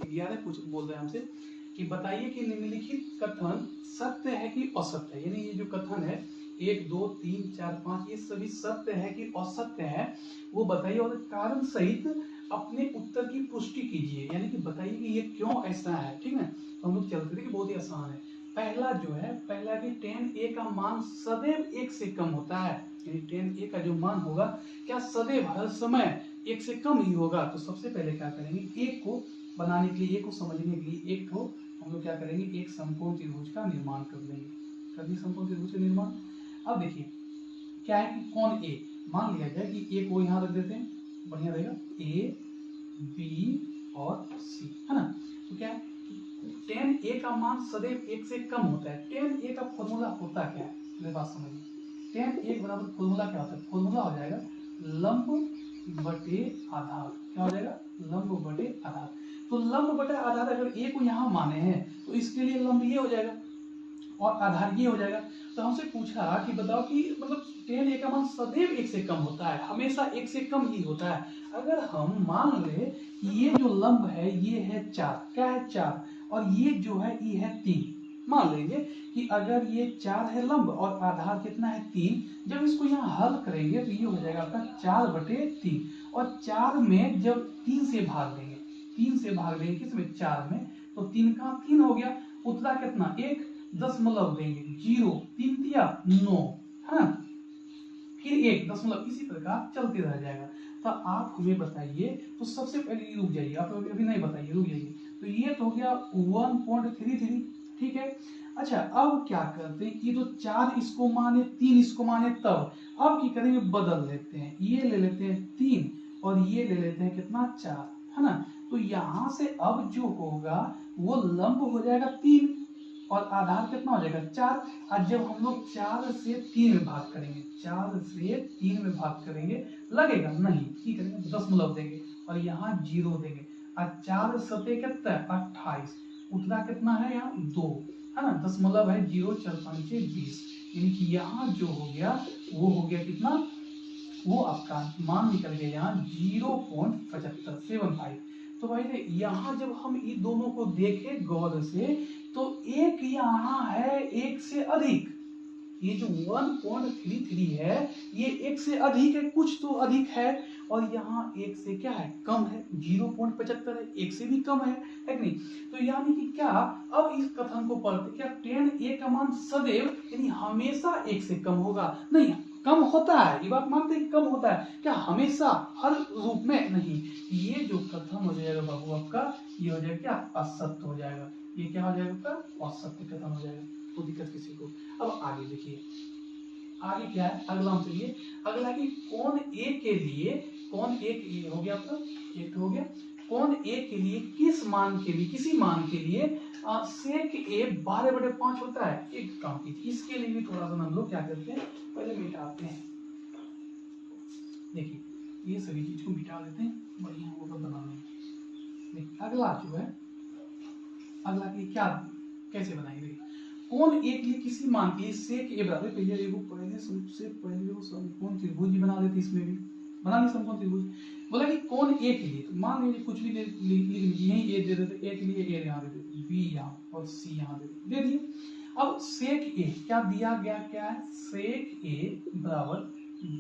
11 पूछ बोल रहे हैं हमसे कि बताइए कि निम्नलिखित कथन सत्य है कि असत्य है, यानी ये जो कथन है 1 2 3 4 5 ये सभी सत्य है कि असत्य है, वो बताइए और कारण सहित अपने उत्तर की पुष्टि कीजिए, यानी कि बताइए कि ये क्यों ऐसा है, ठीक है। तो हम लोग चलते थे कि बहुत ही आसान है। पहला जो है, पहला कि tan a का मान सदैव 1 से कम होता है, यानी tan a का जो मान होगा क्या सदैव हर समय 1 से कम ही होगा। तो सबसे पहले क्या करेंगे, एक को बनाने के लिए, एक को समझने के लिए एक को हम लोग क्या करेंगे, एक समकोण त्रिभुज का निर्माण कर लेंगे, कर समकोण त्रिभुज का निर्माण। अब देखिए क्या है कि कोण ए, मान लिया जाए कि ए को यहाँ रख देते हैं, बढ़िया रहेगा, ए बी और सी, है ना। तो क्या है tan a का मान सदैव 1 से कम होता है। tan a का फॉर्मूला होता क्या है, मेरी बात समझिए, tan a बराबर फॉर्मूला क्या होता है, फॉर्मूला हो जाएगा लंब बटे आधार, क्या हो जाएगा लंब बटे आधार। तो लंब बटे आधार अगर ए को यहाँ माने हैं तो इसके लिए लंब ये हो जाएगा और आधार ये हो जाएगा। तो हमसे पूछा कि बताओ कि मतलब tan a का मान सदैव 1 से कम होता है, हमेशा 1 से कम ही होता है। अगर हम मान ले कि ये जो लंब है ये है 4, क्या है 4, और ये जो है ये है 3। मान लीजिए कि अगर ये 4 है लंब और आधार कितना है 3, जब इसको यहाँ हल करेंगे तो ये हो जाएगा आपका 4/3, और 4 में जब 3 से भाग देंगे, 3 से भाग देंगे किसमें 4 में, तो 3 का 3 हो गया, उतना कितना 1 दशमलव देंगे 0, 3 दिया 9, है ना, फिर 1 दशमलव, इसी प्रकार चलते रह जाएगा। तो आप हमें बताइए, तो सबसे पहले रुक जाइए, आप अभी नहीं बताइए, रुक जाइए। तो ये तो हो गया 1.33, ठीक है। अच्छा अब क्या करते हैं, ये तो 4 इसको माने 3 इसको माने, तब अब क्या करेंगे, बदल लेते हैं, ये ले लेते हैं 3 और ये ले लेते हैं कितना 4, है ना। तो यहाँ से अब जो होगा वो लंब हो जाएगा 3 और आधार कितना हो जाएगा 4। और जब हम लोग 4 से 3 में भाग करेंगे, 4 से 3 में भाग करेंगे, लगेगा नहीं, ठीक करेंगे दशमलव देंगे और यहाँ 0 देंगे, और 4 सते कितना है 28, उतना कितना है यहाँ 2, है ना, दशमलव है 0, 4 5 20, यानी कि यहाँ जो हो गया वो हो गया कितना, वो आपका मान निकल गया यहाँ 0.75। तो भाई यहाँ जब हम इन दोनों को देखें गौर से तो एक यहाँ है 1 से अधिक, ये जो 1.33 है ये 1 से अधिक है, कुछ तो अधिक है, और यहाँ 1 से क्या है कम है, 0.75 है, 1 से भी कम है कि नहीं। तो यानी कि क्या, अब इस कथन को पढ़ते क्या tan a का मान सदैव यानी हमेशा 1 से कम होगा, नहीं कम होता है, ये बात मानते हैं कम होता है, क्या हमेशा हर रूप में नहीं। ये जो कथन हो जाएगा बाबू आपका, ये हो जाएगा क्या असत्य हो जाएगा, ये क्या हो जाएगा आपका असत्य कथन हो जाएगा, कोई दिक्कत किसी को। अब आगे देखिए, आगे क्या है, अगला हम चलिए, अगला कि कोण ए के लिए, कोण ए हो गया आपका, एक हो गया, कोण ए के लिए किस मान के लिए, किसी मान के लिए सेक ए 12/5 होता है। एक काम कीजिए, इसके लिए भी थोड़ा सा हम लोग क्या करते हैं, पहले मिटाते हैं, देखिए ये सभी चीज को मिटा देते हैं, बढ़िया होगा बनाने में। देखिए अगला जो है, अगला के क्या कैसे बनाएंगे, कोण ए के लिए किसी मान के लिए सेक ए बराबर, पहले देखो पहले सबसे पहले वो समकोण त्रिभुज ही बना लेते, इसमें भी बना ली समकोण त्रिभुज। बोला कि कोण ए के लिए, तो मान लीजिए कुछ भी लिख लीजिए, यही ए दे देते, ए के लिए ए यहाँ दे देते, बी यहाँ और सी यहाँ दे दिए। अब सेक ए क्या दिया गया, क्या है सेक ए बराबर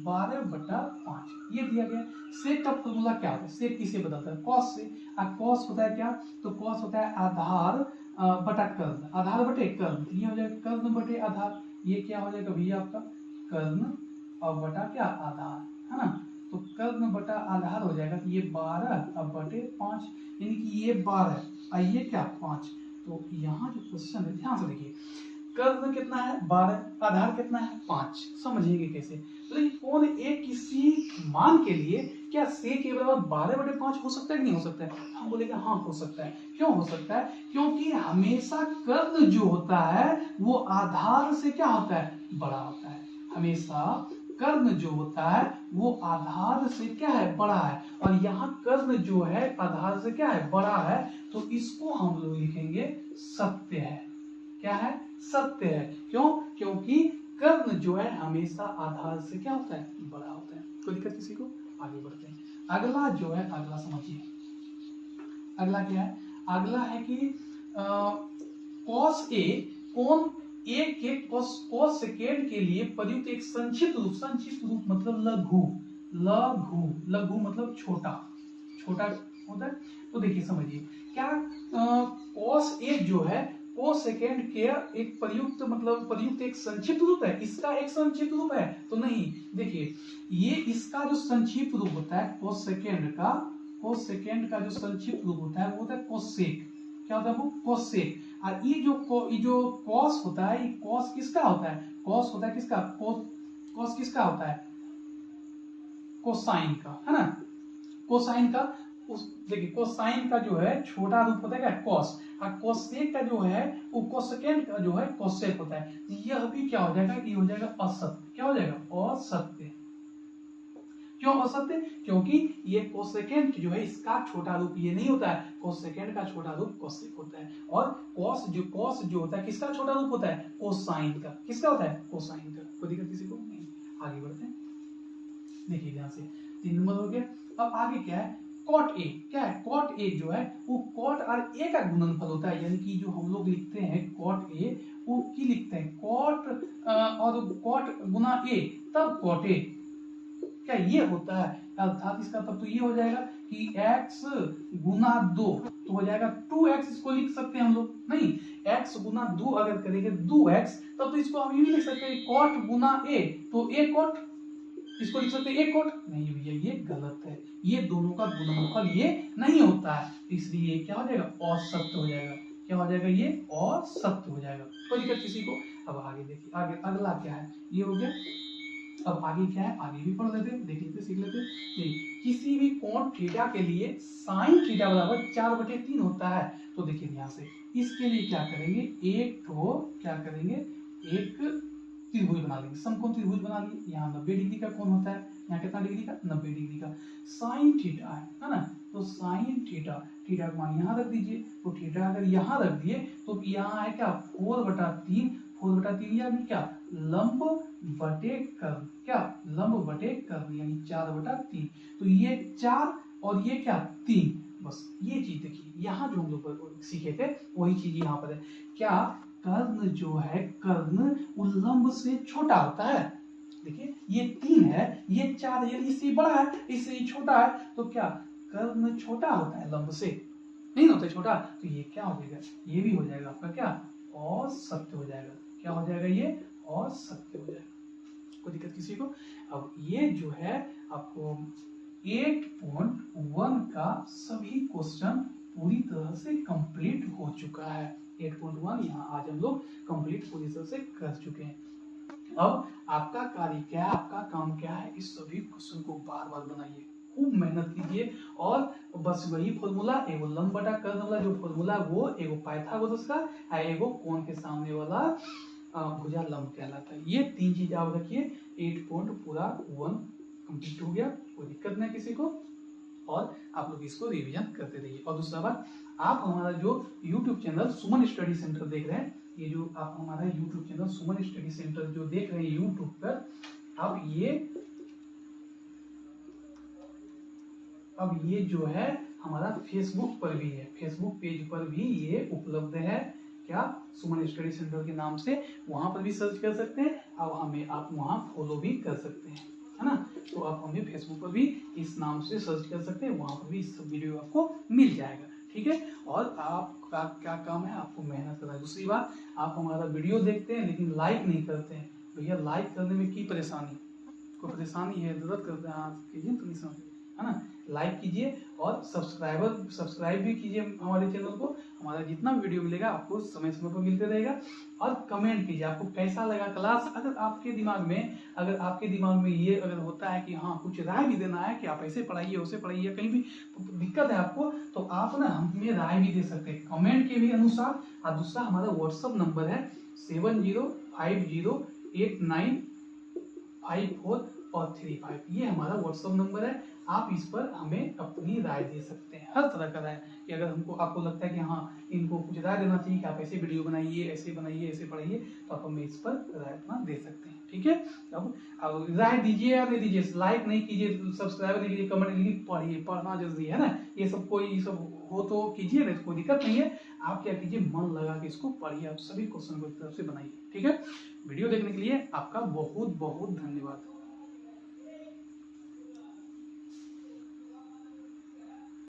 12/5 ये दिया गया। सेक का फॉर्मूला क्या होता है, सेक किसे बताता है, कॉस से, और कॉस होता है क्या, तो कॉस होता है आधार बटा कर्ण, आधार बटे कर्ण, ये हो जाएगा कर्ण बटे आधार, ये क्या हो जाएगा भैया आपका कर्ण और बटा क्या आधार, है ना। तो कर्ण बटा आधार हो जाएगा, तो ये 12 अब बटे 5, यानी कि ये 12 और ये क्या 5। तो यहाँ जो क्वेश्चन है ध्यान से देखिए, कर्ण कितना है 12, आधार कितना है 5, समझिएगा कैसे। तो कोण ए किसी मान के लिए क्या सेक ए बराबर 12/5 हो सकता है कि नहीं हो सकता है, हम बोलेंगे हाँ हो सकता है। क्यों हो सकता है, क्योंकि हमेशा कर्ण जो होता है वो आधार से क्या होता है बड़ा होता है, हमेशा कर्ण जो होता है वो आधार से क्या है बड़ा है, और यहाँ कर्ण जो है आधार से क्या है बड़ा है, तो इसको हम लोग लिखेंगे सत्य है, क्या है सत्य है। क्यों, क्योंकि कर्ण जो है हमेशा आधार से क्या होता है बड़ा होता है। कोई दिक्कत किसी को, आगे बढ़ते हैं। अगला जो है, अगला समझिए, अगला क्या है, अगला है कि कॉस ए, कोण ए के कॉस सेकेंड के लिए प्रयुक्त एक संक्षिप्त रूप मतलब लघु, लघु मतलब छोटा, छोटा होता है। तो देखिए समझिए क्या, कॉस ए जो है कोस सेकेंड के एक प्रयुक्त मतलब प्रयुक्त एक संक्षिप्त रूप है, इसका एक संक्षिप्त रूप है तो नहीं। देखिए ये इसका जो संक्षिप्त रूप होता है कोस सेकेंड का जो संक्षिप्त रूप होता है वो होता है कोसेक, क्या होता है वो कोसेक। और ये जो कॉस होता है, ये कॉस किसका होता है, कॉस होता है किसका, कॉस किसका होता है कोसाइन का, है ना, कोसाइन का। उस देखिए कोसाइन का जो है छोटा रूप होता है क्या कॉस, और कोसेक का जो है वो कोसेकेंड का जो है कोसेक होता है। यह भी क्या हो जाएगा, ये हो जाएगा असत्य, क्या हो जाएगा असत्य। क्यों असत्य? क्योंकि ये कोसेकेंट जो है इसका छोटा रूप ये नहीं होता है, कोसेकेंट का छोटा रूप कोसेक होता है। और कॉस जो होता है किसका छोटा रूप होता है? कोसाइन का। किसका होता है? कोसाइन का। कोई दिक्कत किसी को नहीं? आगे बढ़ते हैं, देखिए ध्यान से। 3 नंबर हो गया। अब आगे क्या है? Cot A. क्या है? कॉट ए जो है वो कॉट और ए का गुणनफल होता है, यानी कि जो हम लोग लिखते हैं कॉट ए, वो की लिखते हैं कॉट और कॉट गुना ए, तब कॉट ए। क्या ये होता है? अर्थात इसका तब तो ये हो जाएगा कि x गुना 2 तो हो जाएगा 2x। इसको लिख सकते हैं हम लोग? नहीं, x गुना 2 अगर करेंगे 2x तब तो इसको हम ये लिख सकते हैं कॉट गुना a, तो a कॉट। इसको लिख सकते हैं a कॉट। नहीं भैया, ये गलत है, ये दोनों का गुणनफल ये नहीं होता है, इसलिए ये क्या हो जाएगा? असत्य हो जाएगा। क्या हो जाएगा? ये असत्य हो जाएगा। कोई दिक्कत किसी को? अब आगे देखिए, आगे अगला क्या है? ये हो गया। अब आगे क्या है? आगे भी पढ़ लेते, देख लेते, सीख लेते। किसी भी कोण थीटा के लिए साइन थीटा बराबर 4/3 होता है। तो देखिए यहाँ से इसके लिए क्या करेंगे? एक तो क्या करेंगे? एक त्रिभुज बना लेंगे, समकोण त्रिभुज बना लिए। यहाँ 90 डिग्री का कोण होता है, यहाँ कितना डिग्री का? 90 डिग्री का। साइन थीटा है ना, तो साइन थीटा, थीटा को मान यहाँ रख दीजिए। तो थीटा अगर यहाँ रख दिए तो यहाँ है क्या? 4/3। 4/3 यानी क्या? लंब बटे कर्ण। क्या? लंब बटे कर्ण, यानी 4/3। तो ये 4 और ये क्या? 3। बस ये चीज देखिए, यहाँ जो हम लोग सीखे थे वही चीज यहाँ पर है। क्या? कर्ण जो है, कर्ण वो लंब से छोटा होता है। देखिए ये 3 है, ये 4 है, इससे बड़ा है, इससे छोटा है। तो क्या? कर्ण छोटा होता है लंब से, नहीं होता छोटा। तो ये क्या हो जाएगा? ये भी हो जाएगा आपका क्या? असत्य हो जाएगा। क्या हो जाएगा? ये असत्य हो जाएगा। कोई दिक्कत किसी को? अब ये जो है आपको 8.1 का सभी क्वेश्चन पूरी तरह से कंप्लीट हो चुका है। 8.1 यहाँ आज हम लोग कंप्लीट पूरी तरह से कर चुके हैं। अब आपका कार्य क्या है? आपका काम क्या है? इस सभी क्वेश्चन को बार बार बनाइए, खूब मेहनत कीजिए, और बस वही फॉर्मूला, एगो लंब बटा कर्ण वाला जो फॉर्मूला वो एगो पाइथागोरस का है, एगो कोण के सामने वाला भुजा लंब कहलाता है। ये 3 चीज आप रखिए। 8.1 कंप्लीट हो गया, कोई दिक्कत नहीं किसी को। और आप लोग इसको रिवीजन करते रहिए। और दूसरा बात, आप हमारा जो YouTube चैनल सुमन स्टडी सेंटर देख रहे हैं, ये जो आप हमारा YouTube चैनल सुमन स्टडी सेंटर जो देख रहे हैं YouTube पर, अब ये जो है हमारा फेसबुक पर भी है, फेसबुक पेज पर भी ये उपलब्ध है। क्या? सुमन स्टडी सेंटर के नाम से, वहां पर भी सर्च कर सकते हैं। अब हमें आप वहां फॉलो भी कर सकते हैं, है ना। तो आप हमें फेसबुक पर भी इस नाम से सर्च कर सकते हैं, वहां पर भी इस वीडियो आपको मिल जाएगा। ठीक है। और आपका क्या काम है? आपको मेहनत करना है। दूसरी बात, आप हमारा वीडियो देखते हैं लेकिन लाइक नहीं करते हैं। भैया लाइक करने में की परेशानी? कोई परेशानी है? जरूरत करते हैं आप कीजिए, तो नहीं समझ, है ना। लाइक कीजिए और सब्सक्राइब भी कीजिए हमारे चैनल को। हमारा जितना वीडियो मिलेगा आपको समय समय पर मिलते रहेगा। और कमेंट कीजिए आपको कैसा लगा क्लास। अगर आपके दिमाग में ये अगर होता है कि हाँ कुछ राय भी देना है कि आप ऐसे पढ़ाइए वैसे पढ़ाइए, कहीं भी दिक्कत है आपको, तो आप ना हमें राय भी दे सकते हैं कमेंट के भी अनुसार। और दूसरा हमारा व्हाट्सअप नंबर है 70508954 और 35। ये हमारा व्हाट्सअप नंबर है। आप इस पर हमें अपनी राय दे सकते हैं, हर तरह का राय। कि अगर आपको लगता है कि हाँ इनको कुछ राय देना चाहिए कि आप ऐसे वीडियो बनाइए, ऐसे बनाइए, ऐसे पढ़ाइए, तो आप हमें इस पर राय अपना दे सकते हैं। ठीक है। अब राय दीजिए या नहीं दीजिए, लाइक नहीं कीजिए, सब्सक्राइब नहीं कीजिए, कमेंट कीजिए, पढ़िए, पढ़ना जरूरी है ना। ये सब हो तो कीजिए, नहीं कोई दिक्कत नहीं है। आप क्या कीजिए, मन लगा के इसको पढ़िए, आप सभी क्वेश्चन को एक तरफ से बनाइए। ठीक है। वीडियो देखने के लिए आपका बहुत बहुत धन्यवाद।